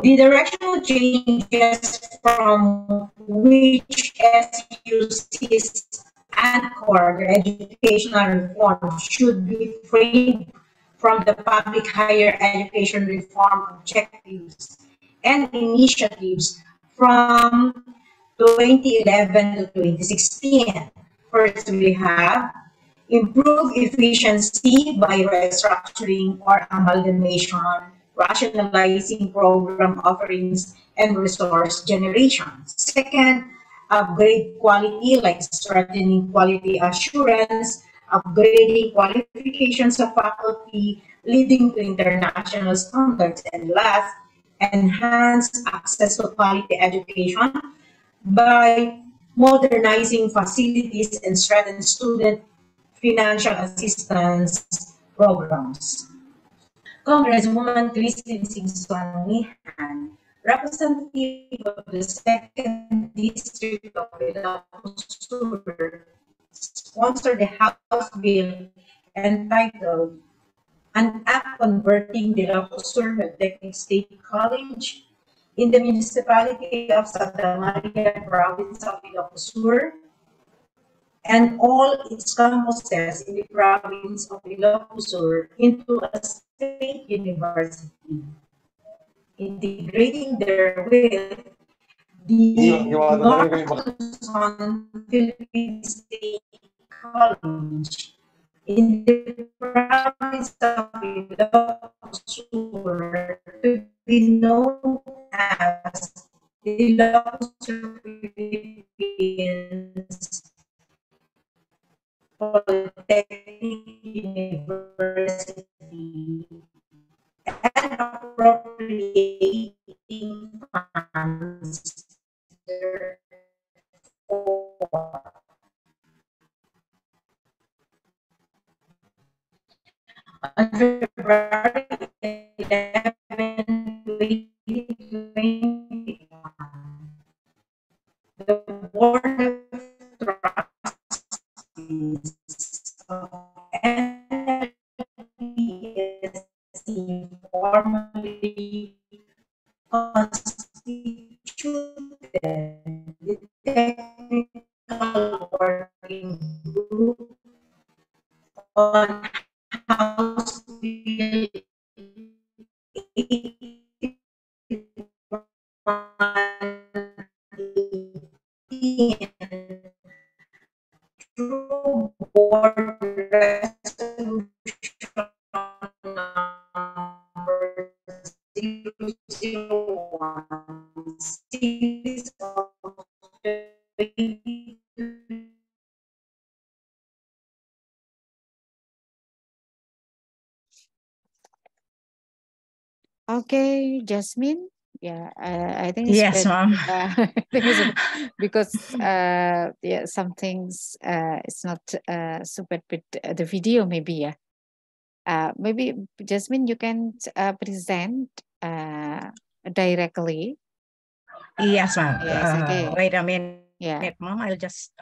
The directional changes from which SUCs anchor their educational reform should be framed from the public higher education reform objectives and initiatives from 2011 to 2016. First, we have improve efficiency by restructuring or amalgamation, rationalizing program offerings, and resource generation. Second, upgrade quality, like strengthening quality assurance, upgrading qualifications of faculty, leading to international standards. And last, enhance access to quality education by modernizing facilities and strengthen student financial assistance programs. Congresswoman Christine Singsuanihan, representative of the 2nd District of Ilocos Sur, sponsored the House Bill entitled An Act Converting the Ilocos Sur Polytechnic State College in the Municipality of Santa Maria, Province of Ilocos Sur, and all its campuses in the province of Ilocos Sur into a state university, integrating therewith the Luzon Philippine State College in the province of Ilocos Sur to be known as the Ilocos Sur Philippines Polytechnic University, and appropriating funds therefore. On February 11, 2021, the Board of Trustees of NLPSC formally constituted the technical working group on House Bill 8118 through Board Resolution number 001, series of 20. Okay, Jasmine, Yeah, I think it's Yes, ma'am. I think it's because yeah, some things it's not super with the video maybe, yeah. Maybe Jasmine, you can present directly. Yes, ma'am. Yes, okay. Wait a minute, Yeah. ma'am. I'll just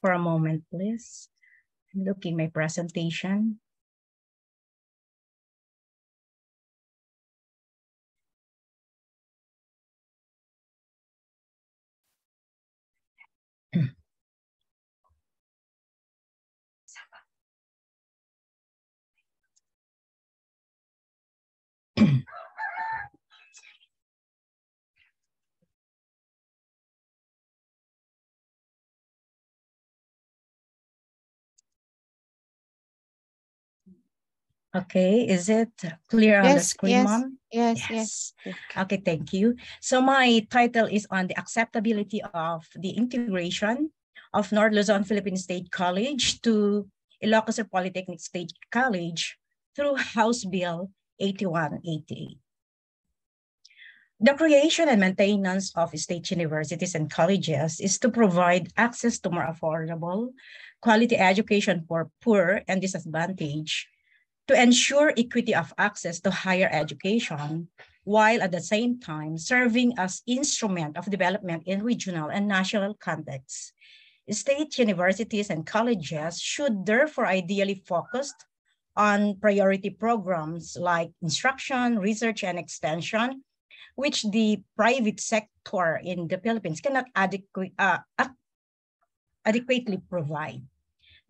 for a moment, please. I'm looking my presentation. Okay, is it clear on the screen, ma'am? Yes. Okay, thank you. So my title is on the acceptability of the integration of North Luzon Philippine State College to Ilocos Sur Polytechnic State College through House Bill 8188. The creation and maintenance of state universities and colleges is to provide access to more affordable, quality education for poor and disadvantaged, to ensure equity of access to higher education, while at the same time serving as instrument of development in regional and national contexts. State universities and colleges should therefore ideally focus on priority programs like instruction, research, and extension, which the private sector in the Philippines cannot adequately provide.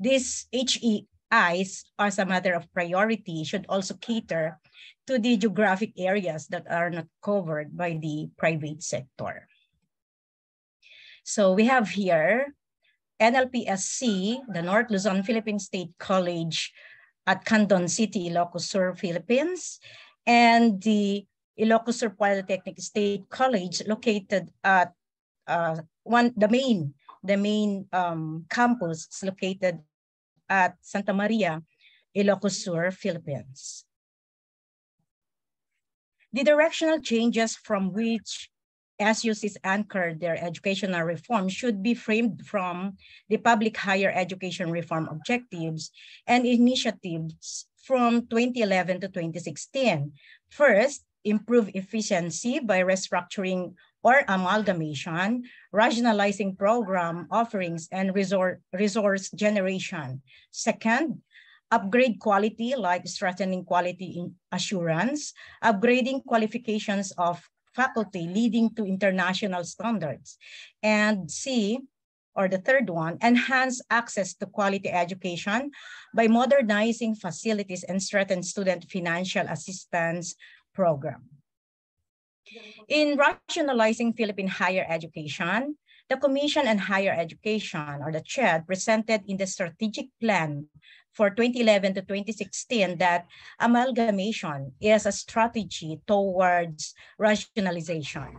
These HEIs, as a matter of priority, should also cater to the geographic areas that are not covered by the private sector. So we have here NLPSC, the North Luzon Philippine State College at Candon City, Ilocos Sur, Philippines, and the Ilocos Sur Polytechnic State College located at the main campus is located at Santa Maria, Ilocos Sur, Philippines. The directional changes from which SUCs anchored their educational reform should be framed from the public higher education reform objectives and initiatives from 2011 to 2016. First, improve efficiency by restructuring or amalgamation, rationalizing program offerings, and resource generation. Second, upgrade quality, like strengthening quality assurance, upgrading qualifications of faculty leading to international standards. And C, or the third one, enhance access to quality education by modernizing facilities and strengthen student financial assistance program. In rationalizing Philippine higher education, the Commission on Higher Education, or the CHED, presented in the strategic plan for 2011 to 2016 that amalgamation is a strategy towards rationalization.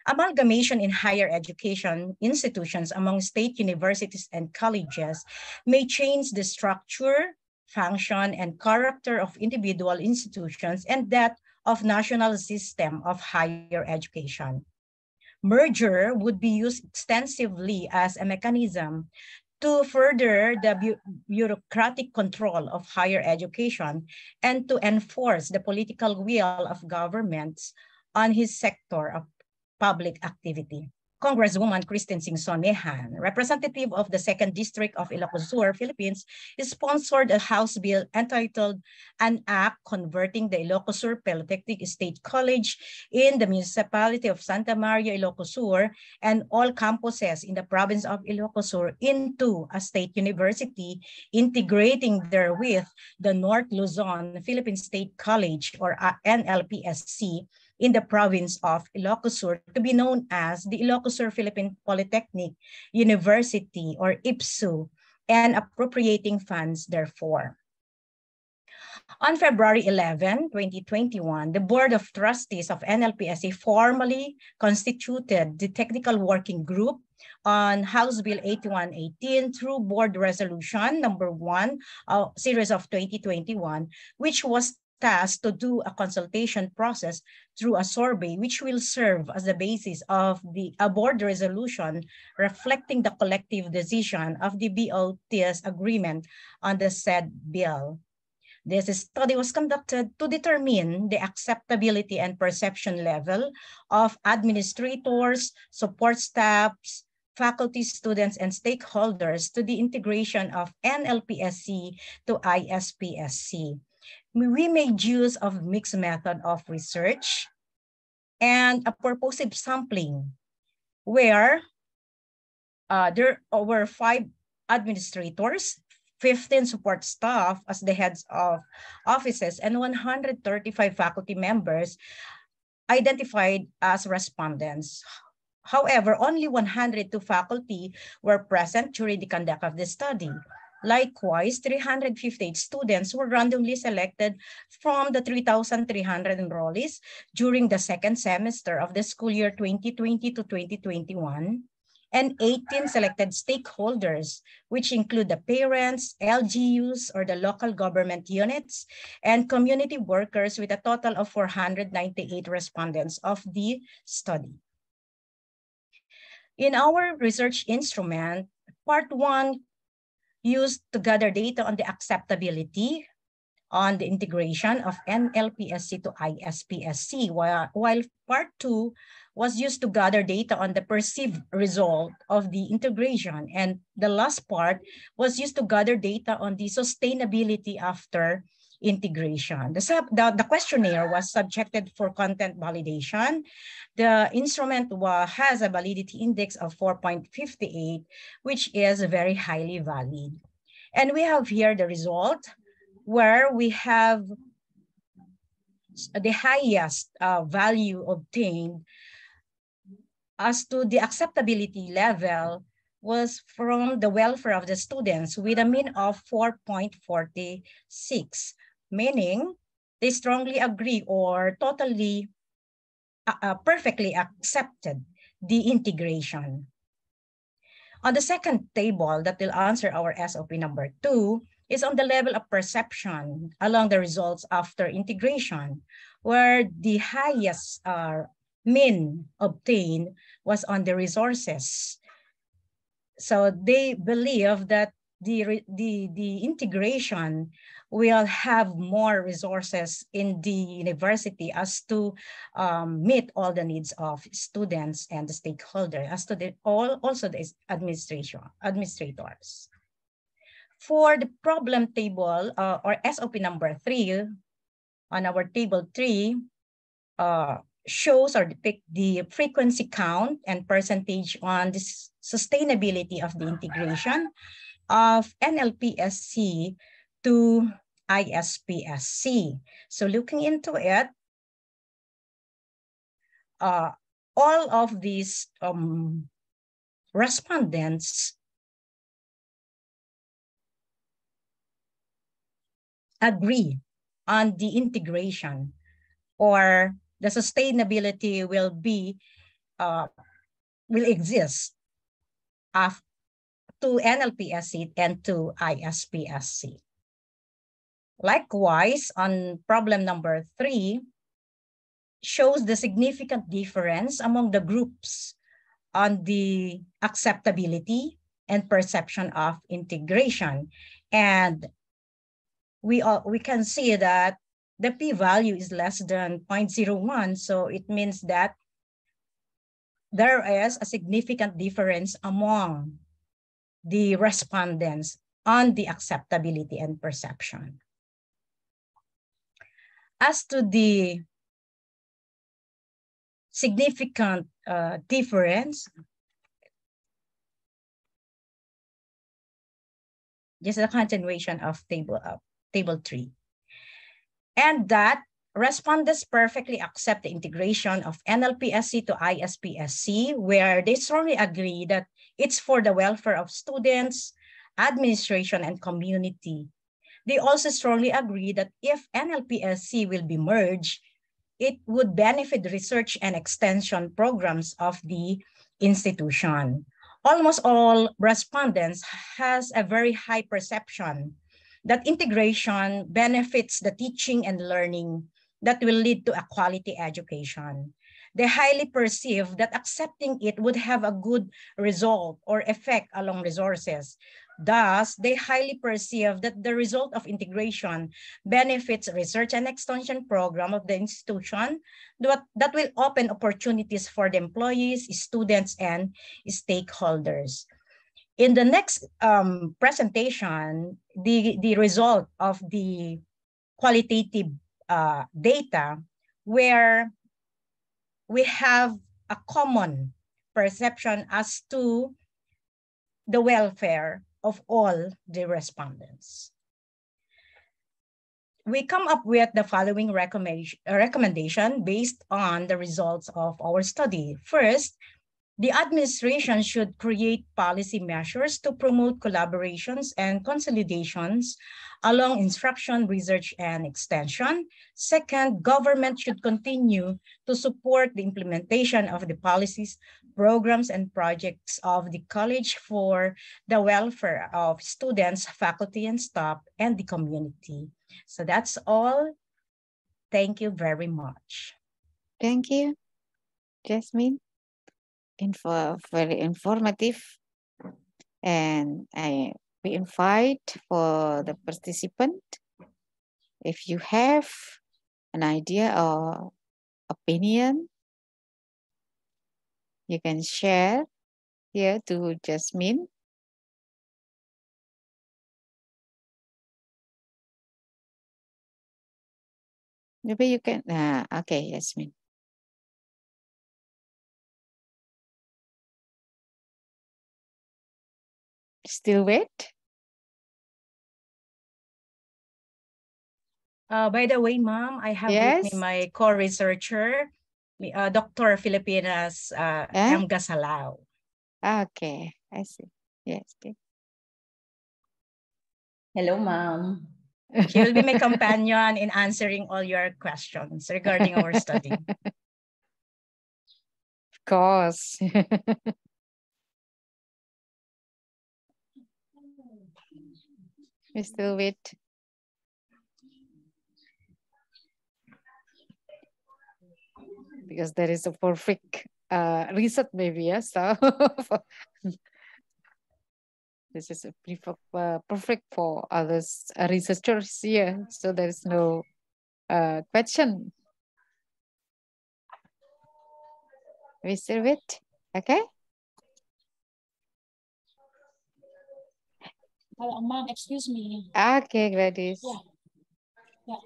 Amalgamation in higher education institutions among state universities and colleges may change the structure, function, and character of individual institutions and that of national system of higher education. Merger would be used extensively as a mechanism to further the bureaucratic control of higher education and to enforce the political will of governments on his sector of public activity. Congresswoman Christine Singson-Nehan, representative of the 2nd District of Ilocos Sur, Philippines, sponsored a House bill entitled An Act Converting the Ilocos Sur Polytechnic State College in the municipality of Santa Maria, Ilocos Sur, and all campuses in the province of Ilocos Sur into a state university, integrating therewith the North Luzon Philippine State College, or NLPSC, in the province of Ilocos Sur, to be known as the Ilocos Sur Philippine Polytechnic University, or IPSU, and appropriating funds therefore. On February 11, 2021, the Board of Trustees of NLPSC formally constituted the Technical Working Group on House Bill 8118 through Board Resolution number 1, series of 2021, which was tasked to do a consultation process through a survey, which will serve as the basis of a board resolution reflecting the collective decision of the BOT's agreement on the said bill. This study was conducted to determine the acceptability and perception level of administrators, support staffs, faculty, students, and stakeholders to the integration of NLPSC to ISPSC. We made use of mixed method of research and a purposive sampling where there were 5 administrators, 15 support staff as the heads of offices, and 135 faculty members identified as respondents. However, only 102 faculty were present during the conduct of the study. Likewise, 358 students were randomly selected from the 3,300 enrollees during the second semester of the school year 2020 to 2021, and 18 selected stakeholders, which include the parents, LGUs, or the local government units, and community workers, with a total of 498 respondents of the study. In our research instrument, part 1 used to gather data on the acceptability on the integration of NLPSC to ISPSC, while part 2 was used to gather data on the perceived result of the integration, and the last part was used to gather data on the sustainability after integration. The questionnaire was subjected for content validation. The instrument has a validity index of 4.58, which is very highly valid. And we have here the result, where we have the highest value obtained as to the acceptability level was from the welfare of the students, with a mean of 4.46, meaning they strongly agree or totally perfectly accepted the integration. On the second table that will answer our SOP number 2 is on the level of perception along the results after integration, where the highest mean obtained was on the resources. So they believe that the integration will have more resources in the university as to meet all the needs of students and the stakeholders, as to also the administrators. For the problem table or SOP number 3, on our table 3, shows or depict the frequency count and percentage on the sustainability of the integration of NLPSC to ISPSC. So looking into it, all of these respondents agree on the integration, or the sustainability will exist to NLPSC and to ISPSC. Likewise, on problem number 3, shows the significant difference among the groups on the acceptability and perception of integration. And we can see that the p-value is less than 0.01. So it means that there is a significant difference among the respondents on the acceptability and perception. As to the significant difference, just a continuation of table 3. And that respondents perfectly accept the integration of NLPSC to ISPSC, where they strongly agree that it's for the welfare of students, administration, and community. They also strongly agree that if NLPSC will be merged, it would benefit the research and extension programs of the institution. almost all respondents has a very high perception that integration benefits the teaching and learning that will lead to a quality education. They highly perceive that accepting it would have a good result or effect along resources. Thus, they highly perceive that the result of integration benefits research and extension program of the institution that will open opportunities for the employees, students, and stakeholders. In the next presentation, the result of the qualitative data where we have a common perception as to the welfare of all the respondents. We come up with the following recommendation based on the results of our study. First, the administration should create policy measures to promote collaborations and consolidations along instruction, research, and extension. Second, government should continue to support the implementation of the policies, programs, and projects of the college for the welfare of students, faculty, and staff, and the community. So that's all. Thank you very much. Thank you, Jasmine. Very informative, and we invite for the participant, if you have an idea or opinion, you can share here to Jasmine. Maybe you can, okay, Jasmine. Still wait? By the way, Ma'am, I have with me my co-researcher, Dr. Filipinas M. Gasalao. Okay, I see. Yes. Okay. Hello, Ma'am. She will be my companion in answering all your questions regarding our study. Of course. We still wait. Because there is a perfect research maybe, yes. So this is a perfect for others researchers here. So there is no question. We still wait, okay? Ma'am, excuse me. Okay, Gladys. Yeah.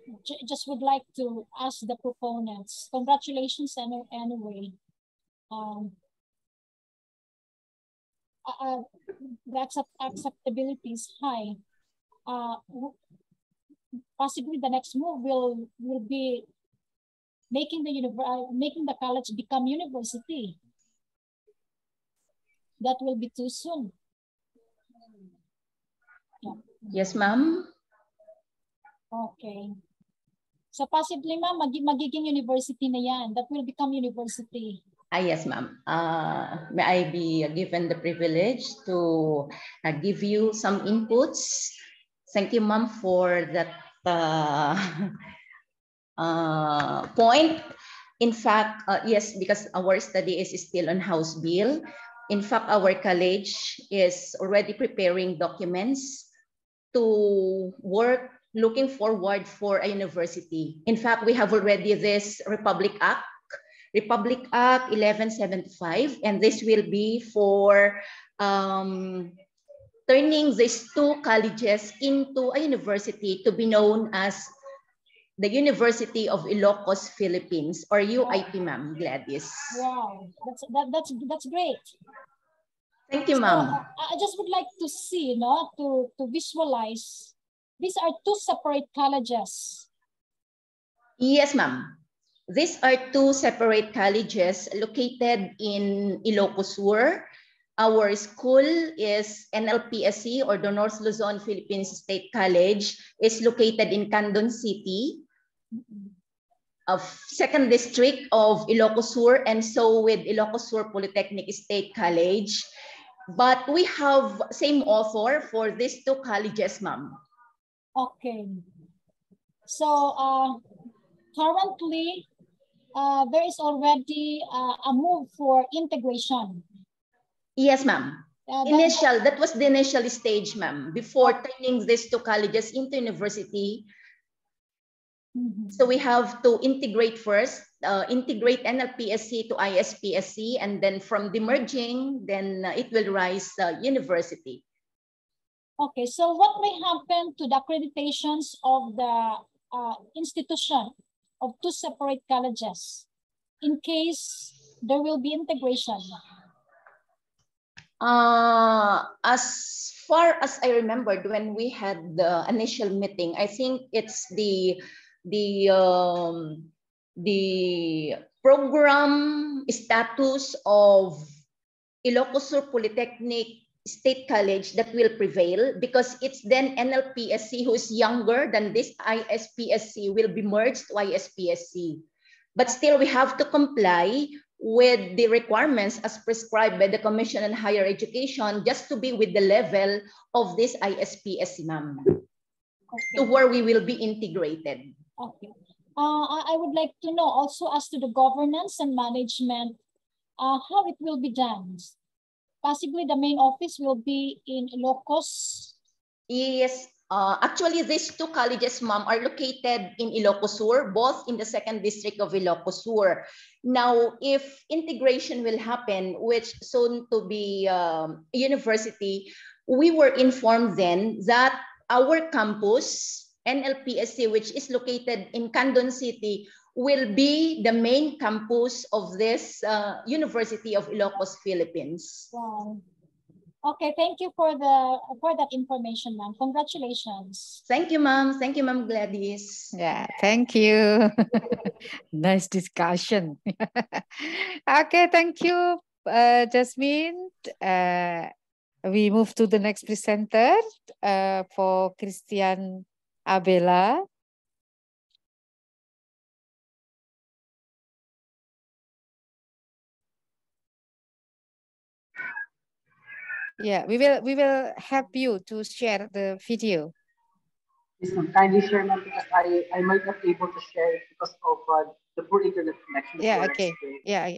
Just would like to ask the proponents. Congratulations anyway. The acceptability is high. Possibly the next move will be making the college become university. That will be too soon. Yeah. Yes, ma'am. Okay. So possibly, ma'am, magiging university na yan. That will become university. Yes, ma'am. May I be given the privilege to give you some inputs? Thank you, ma'am, for that point. In fact, yes, because our study is still on House Bill. In fact, our college is already preparing documents to work looking forward for a university. In fact, we have already this Republic Act 1175, and this will be for turning these two colleges into a university to be known as the University of Ilocos, Philippines, or UIP, ma'am, Gladys. Wow, that's great. Thank you, ma'am. I just would like to see, to visualize. These are two separate colleges. Yes, ma'am. These are two separate colleges located in Ilocos Sur. Our school is NLPSC, or the North Luzon, Philippines State College, is located in Candon City, of 2nd District of Ilocos Sur, and so with Ilocos Sur Polytechnic State College. but we have same author for these two colleges, ma'am. Okay. So currently, there is already a move for integration. Yes, ma'am. That was the initial stage, ma'am, before turning these two colleges into university. So we have to integrate first, integrate NLPSC to ISPSC, and then from the merging, then it will rise university. Okay, so what may happen to the accreditations of the institution of two separate colleges in case there will be integration? As far as I remembered when we had the initial meeting, I think it's the program status of Ilocos Sur Polytechnic State College that will prevail, because it's then NLPSC who is younger than this ISPSC will be merged to ISPSC. But still we have to comply with the requirements as prescribed by the Commission on Higher Education just to be with the level of this ISPSC, ma'am, to where we will be integrated. Okay. I would like to know also as to the governance and management, how it will be done. Possibly the main office will be in Ilocos. Yes. Actually, these two colleges, ma'am, are located in Ilocos Sur, both in the 2nd district of Ilocos Sur. Now, if integration will happen, which soon to be university, we were informed then that our campus, NLPSC, which is located in Candon City, will be the main campus of this University of Ilocos, Philippines. Wow. Okay, thank you for that information, ma'am. Congratulations. Thank you, ma'am. Thank you, ma'am Gladys. Yeah, thank you. Nice discussion. Okay, thank you, Jasmine. We move to the next presenter for Christian Abela. Yeah, we will help you to share the video. Please kindly share, ma'am, because I might not be able to share it because of the poor internet connection. Yeah, okay. Yeah.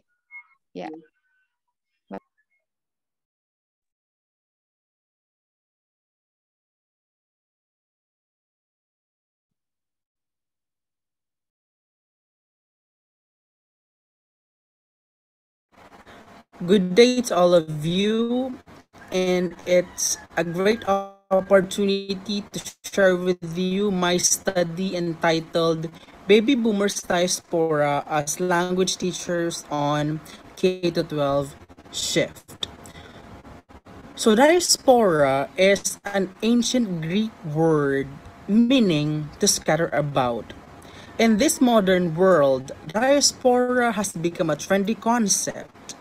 Good day to all of you, and it's a great opportunity to share with you my study entitled Baby Boomers Diaspora as Language Teachers on K-12 Shift. So diaspora is an ancient Greek word meaning to scatter about. In this modern world, diaspora has become a trendy concept.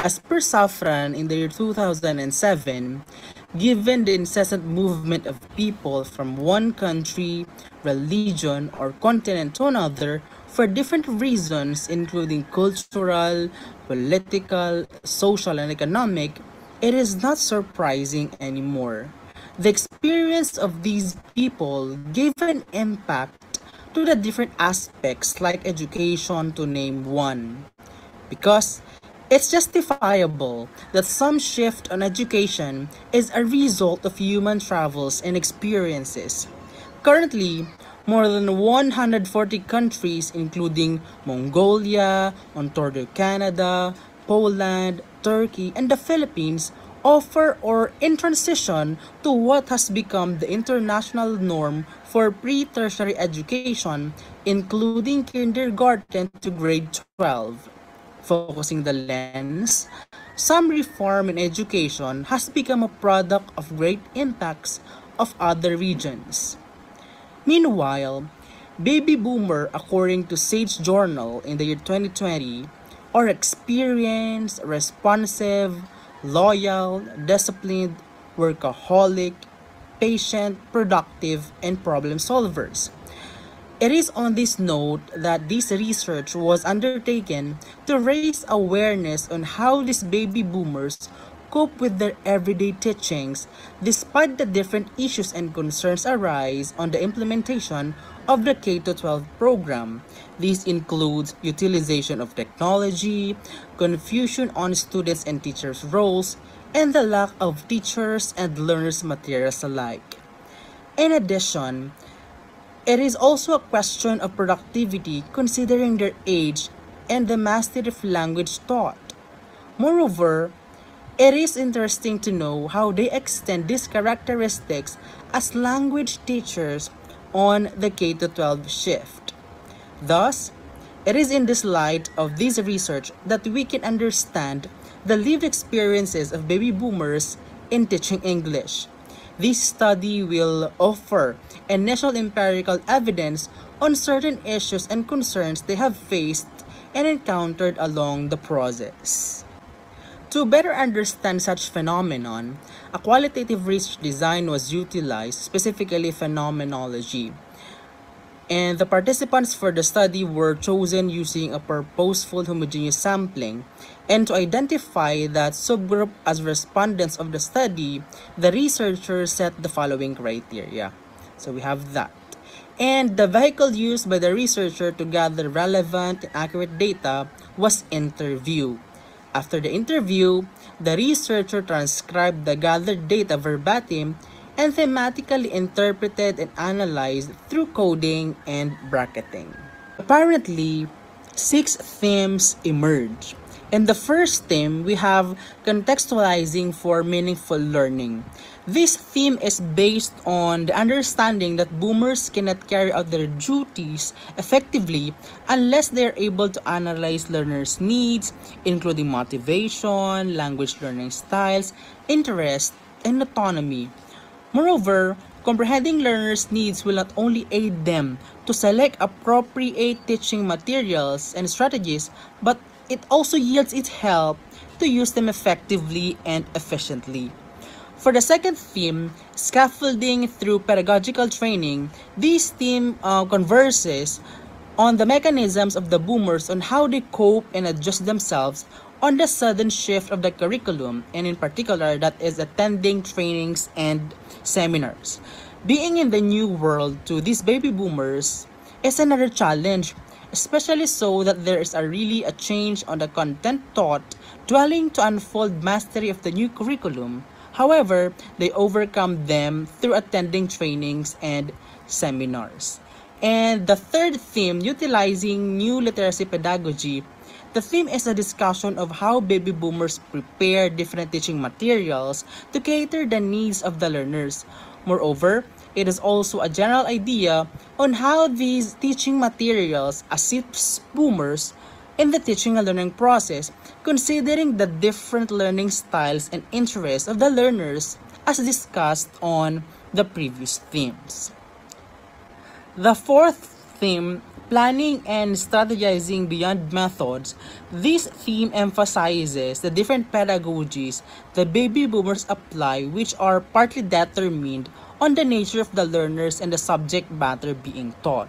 As per Safran in the year 2007, given the incessant movement of people from one country, religion, or continent to another for different reasons, including cultural, political, social, and economic, it is not surprising anymore. The experience of these people gave an impact to the different aspects like education, to name one. Because it's justifiable that some shift on education is a result of human travels and experiences. Currently, more than 140 countries including Mongolia, Ontario, Canada, Poland, Turkey, and the Philippines offer or in transition to what has become the international norm for pre-tertiary education, including kindergarten to grade 12. Focusing the lens, some reform in education has become a product of great impacts of other regions. Meanwhile, baby boomer, according to Sage Journal in the year 2020, are experienced, responsive, loyal, disciplined, workaholic, patient, productive, and problem solvers. It is on this note that this research was undertaken to raise awareness on how these baby boomers cope with their everyday teachings despite the different issues and concerns arise on the implementation of the K-12 program. This includes utilization of technology, confusion on students and teachers' roles, and the lack of teachers and learners' materials alike. In addition, it is also a question of productivity considering their age and the mastery of language taught. Moreover, it is interesting to know how they extend these characteristics as language teachers on the K-12 shift. Thus, it is in this light of this research that we can understand the lived experiences of baby boomers in teaching English. This study will offer initial empirical evidence on certain issues and concerns they have faced and encountered along the process. To better understand such phenomenon, a qualitative research design was utilized, specifically phenomenology. And the participants for the study were chosen using a purposeful homogeneous sampling. And to identify that subgroup as respondents of the study, the researchers set the following criteria. So we have that. And the vehicle used by the researcher to gather relevant and accurate data was interview. After the interview, the researcher transcribed the gathered data verbatim and thematically interpreted and analyzed through coding and bracketing. Apparently, 6 themes emerge. In the first theme, we have contextualizing for meaningful learning. This theme is based on the understanding that boomers cannot carry out their duties effectively unless they are able to analyze learners' needs, including motivation, language learning styles, interest, and autonomy. Moreover, comprehending learners' needs will not only aid them to select appropriate teaching materials and strategies, but it also yields its help to use them effectively and efficiently. For the second theme, scaffolding through pedagogical training, this theme converses on the mechanisms of the boomers on how they cope and adjust themselves on the sudden shift of the curriculum, and in particular, that is attending trainings and seminars. Being in the new world to these baby boomers is another challenge, especially so that there is really a change on the content taught, dwelling to unfold mastery of the new curriculum. However, they overcome them through attending trainings and seminars. And the third theme, utilizing new literacy pedagogy. The theme is a discussion of how baby boomers prepare different teaching materials to cater the needs of the learners. Moreover, it is also a general idea on how these teaching materials assist boomers in the teaching and learning process, considering the different learning styles and interests of the learners as discussed on the previous themes. The fourth theme, planning and strategizing beyond methods. This theme emphasizes the different pedagogies that baby boomers apply, which are partly determined on the nature of the learners and the subject matter being taught.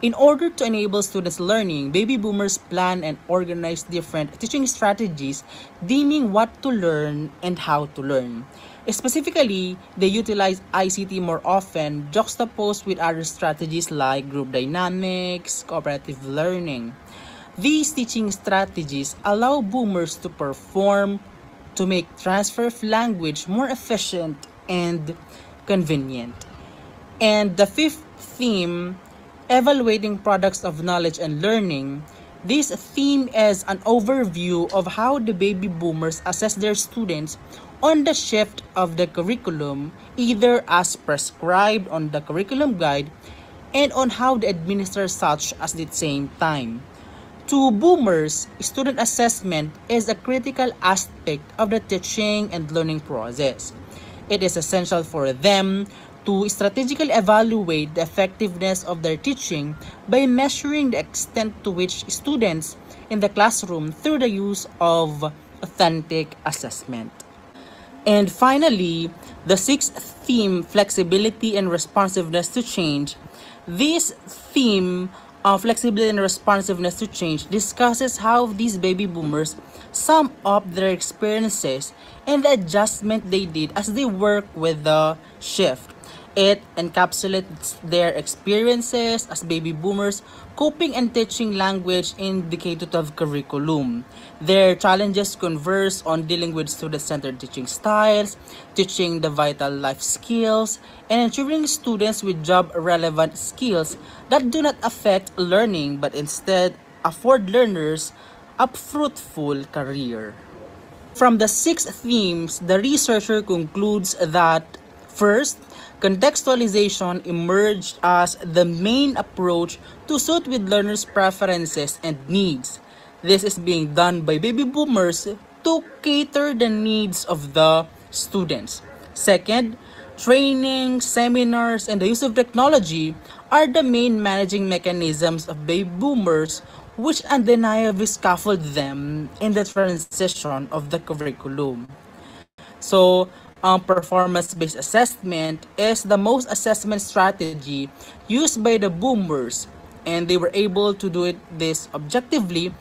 In order to enable students' learning, baby boomers plan and organize different teaching strategies, deeming what to learn and how to learn. Specifically, they utilize ICT more often, juxtaposed with other strategies like group dynamics, cooperative learning. These teaching strategies allow boomers to perform, to make transfer of language more efficient and convenient. And the fifth theme, evaluating products of knowledge and learning. This theme is an overview of how the baby boomers assess their students on the shift of the curriculum, either as prescribed on the curriculum guide and on how they administer such at the same time. To boomers, student assessment is a critical aspect of the teaching and learning process. It is essential for them to strategically evaluate the effectiveness of their teaching by measuring the extent to which students in the classroom through the use of authentic assessment. And finally, the sixth theme, flexibility and responsiveness to change. This theme Flexibility and responsiveness to change discusses how these baby boomers sum up their experiences and the adjustment they did as they work with the shift. It encapsulates their experiences as baby boomers coping and teaching language in the K-12 curriculum. Their challenges converse on dealing with student-centered teaching styles, teaching the vital life skills, and ensuring students with job-relevant skills that do not affect learning but instead afford learners a fruitful career. From the 6 themes, the researcher concludes that first, contextualization emerged as the main approach to suit with learners' preferences and needs. This is being done by baby boomers to cater the needs of the students. Second, training, seminars, and the use of technology are the main managing mechanisms of baby boomers which undeniably scaffold them in the transition of the curriculum. So, performance-based assessment is the most assessment strategy used by the boomers, and they were able to do this objectively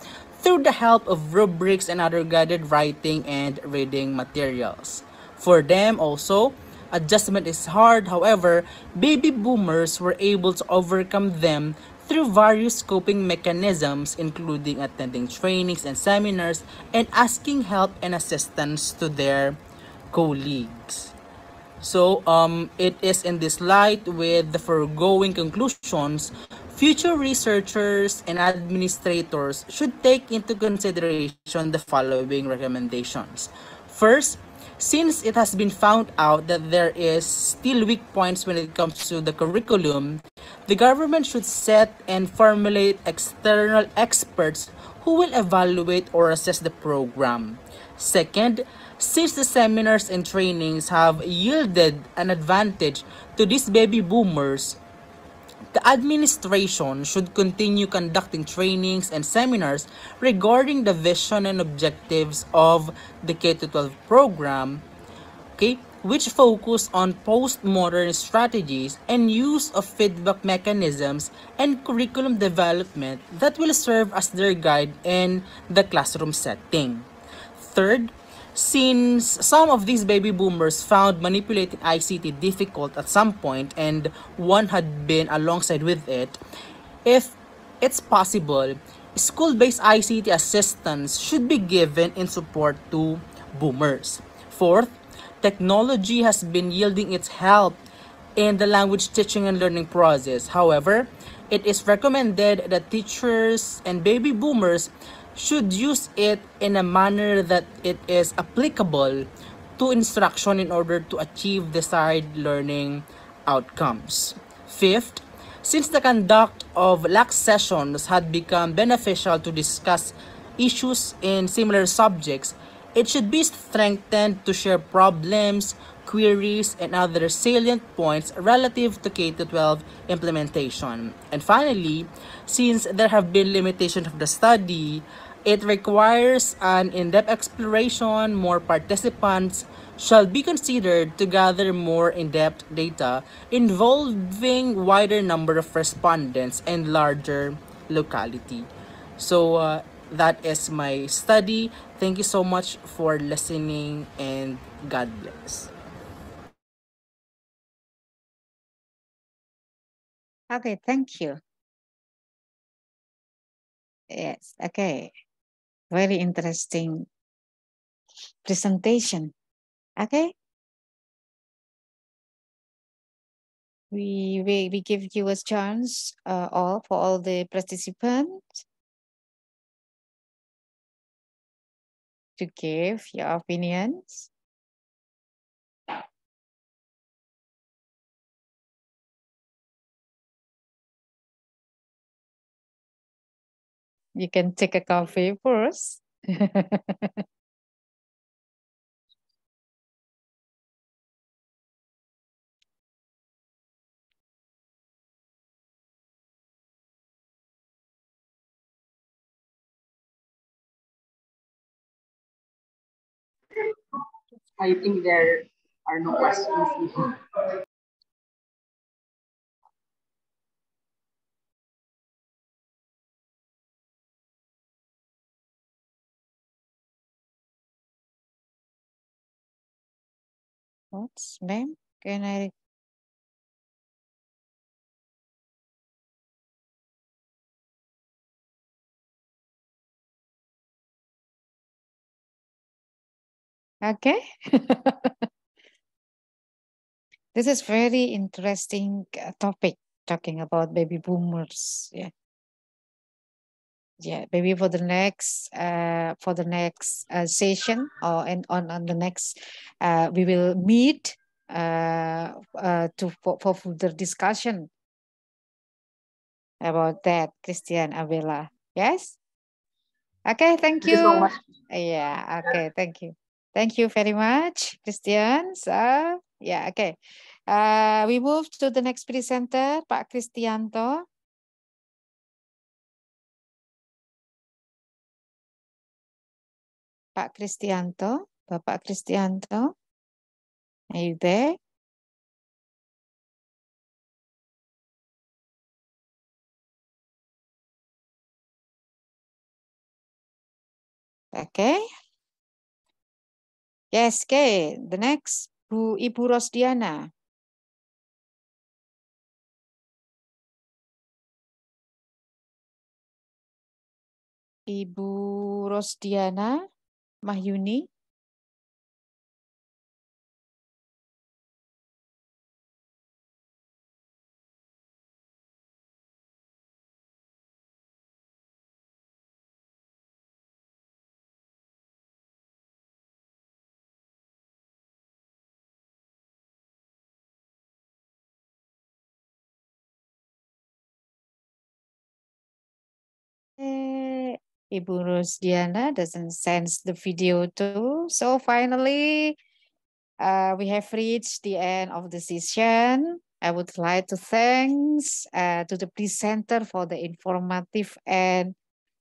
through the help of rubrics and other guided writing and reading materials. For them also, adjustment is hard. However, baby boomers were able to overcome them through various coping mechanisms, including attending trainings and seminars and asking help and assistance to their colleagues. So, it is in this light with the foregoing conclusions, future researchers and administrators should take into consideration the following recommendations. First, since it has been found out that there is still weak points when it comes to the curriculum, the government should set and formulate external experts who will evaluate or assess the program. Second, since the seminars and trainings have yielded an advantage to these baby boomers, the administration should continue conducting trainings and seminars regarding the vision and objectives of the K-12 program, okay, which focus on postmodern strategies and use of feedback mechanisms and curriculum development that will serve as their guide in the classroom setting. Third, since some of these baby boomers found manipulating ICT difficult at some point and one had been alongside with it, if it's possible, school-based ICT assistance should be given in support to boomers. Fourth, technology has been yielding its help in the language teaching and learning process. However, it is recommended that teachers and baby boomers should use it in a manner that it is applicable to instruction in order to achieve desired learning outcomes. Fifth, since the conduct of lax sessions had become beneficial to discuss issues in similar subjects, it should be strengthened to share problems, queries, and other salient points relative to K-12 implementation. And finally, since there have been limitations of the study, it requires an in-depth exploration. More participants shall be considered to gather more in-depth data involving wider number of respondents and larger locality. So that is my study. Thank you so much for listening and God bless. Okay, thank you. Yes, okay. Very interesting presentation. Okay. We give you a chance all for all the participants to give your opinions. You can take a coffee first. I think there are no questions. What's ma'am? Can I? Okay. This is very interesting topic talking about baby boomers. Yeah. Yeah, maybe for the next session or and on the next we will meet for further discussion about that, Christian Abela. Yes. Okay, thank you. Thank you so much. Yeah, okay, thank you. Thank you very much, Christian. So, yeah, okay. We move to the next presenter, Pak Kristianto. Pak Kristianto, Bapak Kristianto. Are you there? Okay. Yes, okay. The next, Ibu Rosdiana. Ibu Rosdiana Mahyuni. Ibu Rosdiana doesn't sense the video too. So finally, we have reached the end of the session. I would like to thanks to the presenter for the informative and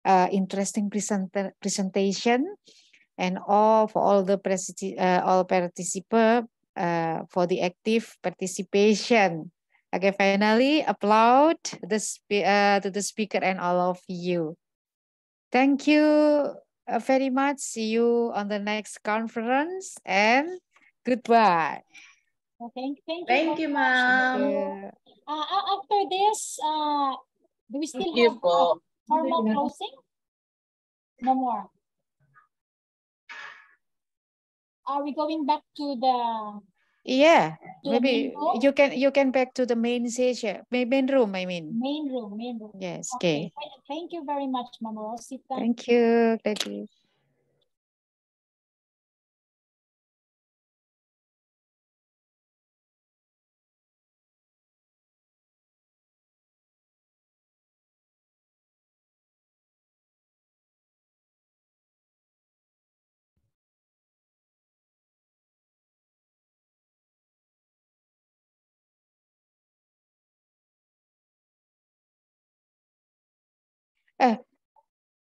interesting presentation, and for all the participants for the active participation. Okay, finally, applaud to the speaker and all of you. Thank you very much. See you on the next conference and goodbye. Well, thank you. Thank you, ma'am. After this, do we still you have po. formal closing? No more. Are we going back to the? Yeah, to the maybe main room? you can back to the main session, main room. I mean. Main room. Yes. Okay. Okay. Thank you very much, Mama Rosita. Thank you. Thank you.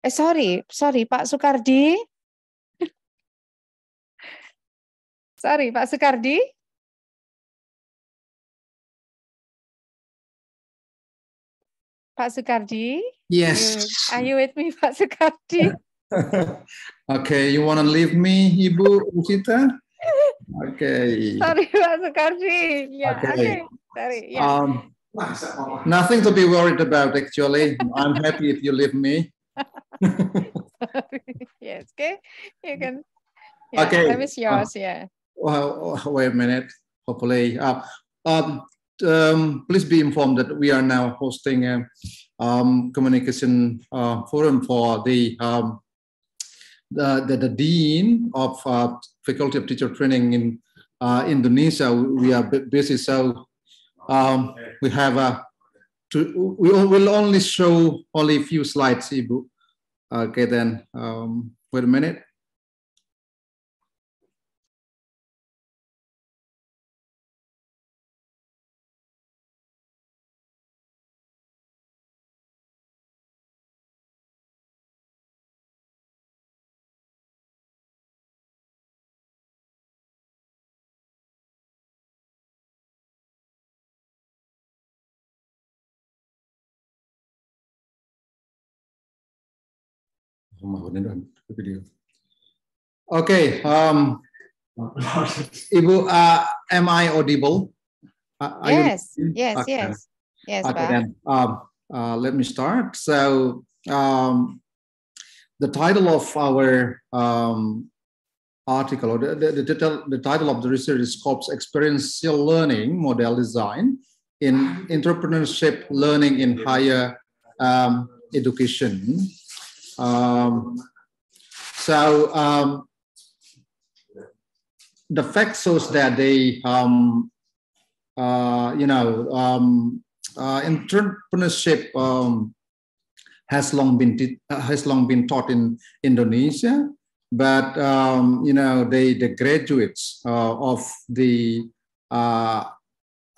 Sorry, Pak Sukardi. Sorry, Pak Sukardi. Pak Sukardi. Yes. Are you with me, Pak Sukardi? Okay, you want to leave me, Ibu Rosita? Okay. Sorry, Pak Sukardi. Yeah. Okay. Sorry. Yeah. Nothing to be worried about, actually. I'm happy if you leave me. Yes. Okay. You can. Yeah, Okay. time is yours. Yeah. Well, wait a minute. Hopefully. Please be informed that we are now hosting a communication forum for the Dean of Faculty of Teacher Training in Indonesia. We are busy, so we have we will only show only a few slides, Ibu. Okay, then wait a minute. Okay. Ibu, am I audible? Are you Yes, listening? yes, Okay. yes, yes, Okay, Pak. then let me start. So the title of our article, or the title of the research is called Experiential Learning Model Design in Entrepreneurship Learning in Higher Education. The fact shows that they, entrepreneurship has long been taught in Indonesia, but the graduates of the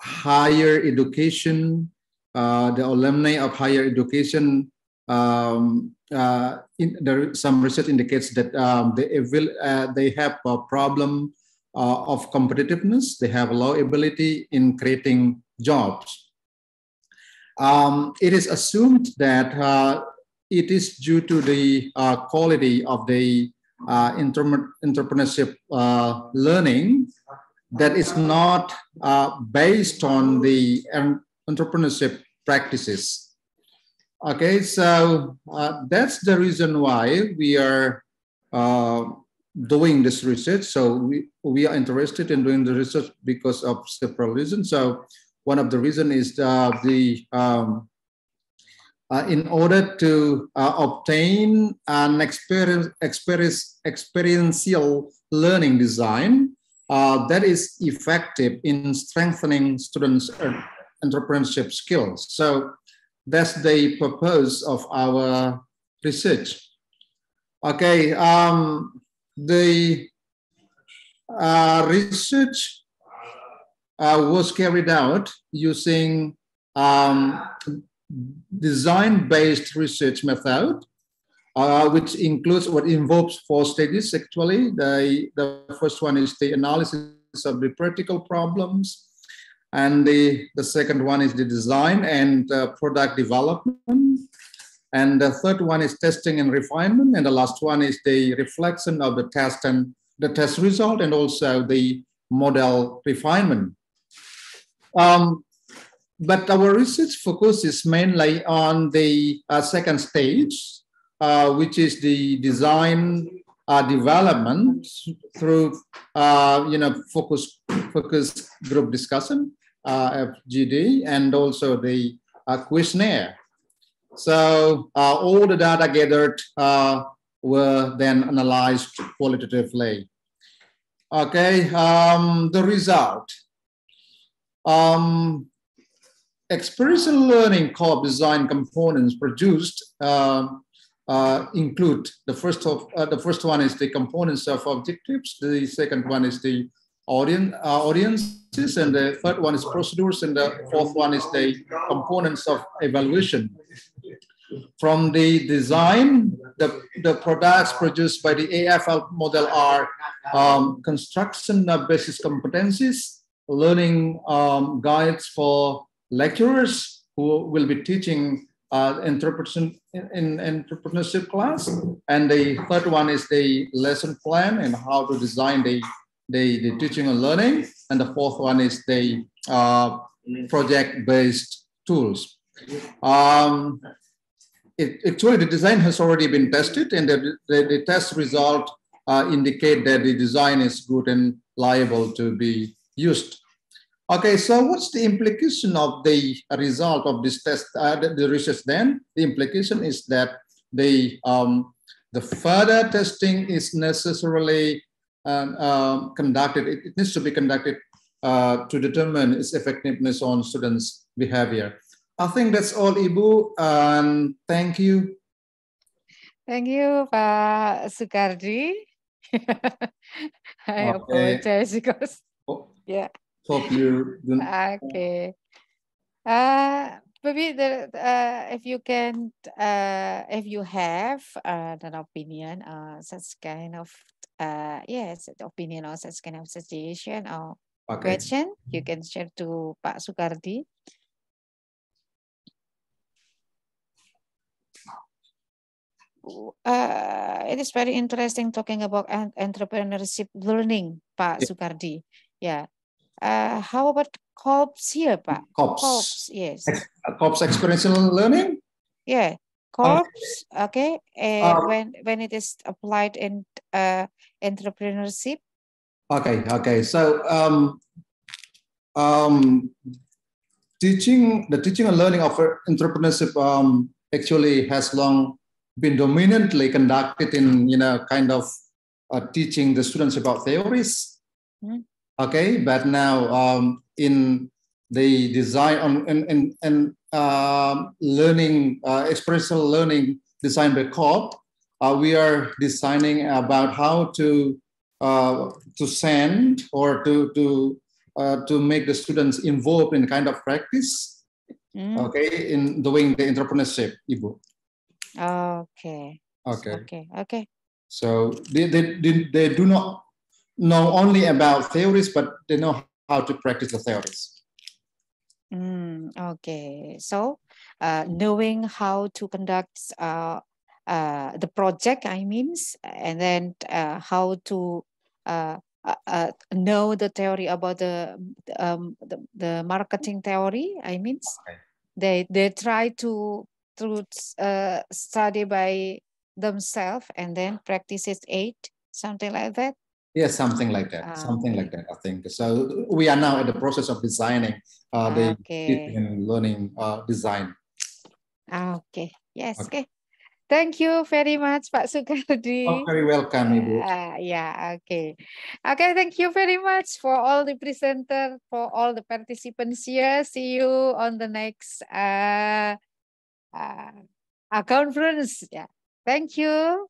higher education, the alumni of higher education, some research indicates that they have a problem of competitiveness. They have low ability in creating jobs. It is assumed that it is due to the quality of the entrepreneurship learning that is not based on the entrepreneurship practices. Okay, so that's the reason why we are doing this research. So we are interested in doing the research because of several reasons. So one of the reasons is in order to obtain an experiential learning design that is effective in strengthening students' entrepreneurship skills. So that's the purpose of our research. Okay, the research was carried out using design-based research method, which involves 4 stages actually. The first one is the analysis of the practical problems, and the second one is the design and product development, and the third one is testing and refinement, and the last one is the reflection of the test and the test result, and also the model refinement. But our research focuses mainly on the second stage, which is the design development through focus group discussion, FGD, and also the questionnaire. So all the data gathered were then analyzed qualitatively. Okay, the result. Experiential learning core design components produced include the first one is the components of objectives, the second one is the audiences, and the third one is procedures, and the fourth one is the components of evaluation. From the design, the products produced by the AFL model are construction basis competencies, learning guides for lecturers who will be teaching entrepreneurship class, and the third one is the lesson plan and how to design the teaching and learning, and the fourth one is the project-based tools. Actually, the design has already been tested, and the test result indicate that the design is good and liable to be used. Okay, so what's the implication of the result of this test, the research then? The implication is that the further testing is necessarily conducted. It needs to be conducted to determine its effectiveness on students' behavior. I think that's all, Ibu, and thank you. Thank you, Pak Sukardi. I apologize because, yeah. Hope you. Okay. Maybe if you can, if you have an opinion on such kind of, yes, opinion on such kind of situation or question, you can share to Pak Sukardi. It is very interesting talking about entrepreneurship learning Pak Sukardi. Yeah. How about COPS here, Pak? COPS. Yes. COPS experiential learning? Yeah. COPS, okay. When it is applied in entrepreneurship. Okay. So teaching and learning of entrepreneurship actually has long been dominantly conducted in kind of teaching the students about theories. Okay, but now in the design and learning, experiential learning designed by COP, we are designing about how to send or to make the students involved in kind of practice, okay, in doing the entrepreneurship, Ibu. Okay. Okay. So they do not know only about theories, but they know how to practice the theories. Okay. So knowing how to conduct the project, and then how to know the theory about the marketing theory. They try to study by themselves and then practice it, something like that. Yes, something like that. Something like that, I think. So we are now in the process of designing the teaching and learning design. Okay. Yes. Okay. Thank you very much, Pak Sukardi. Oh, very welcome, Ibu. Yeah, okay. Okay, thank you very much for all the presenters, for all the participants here. See you on the next conference. Yeah. Thank you.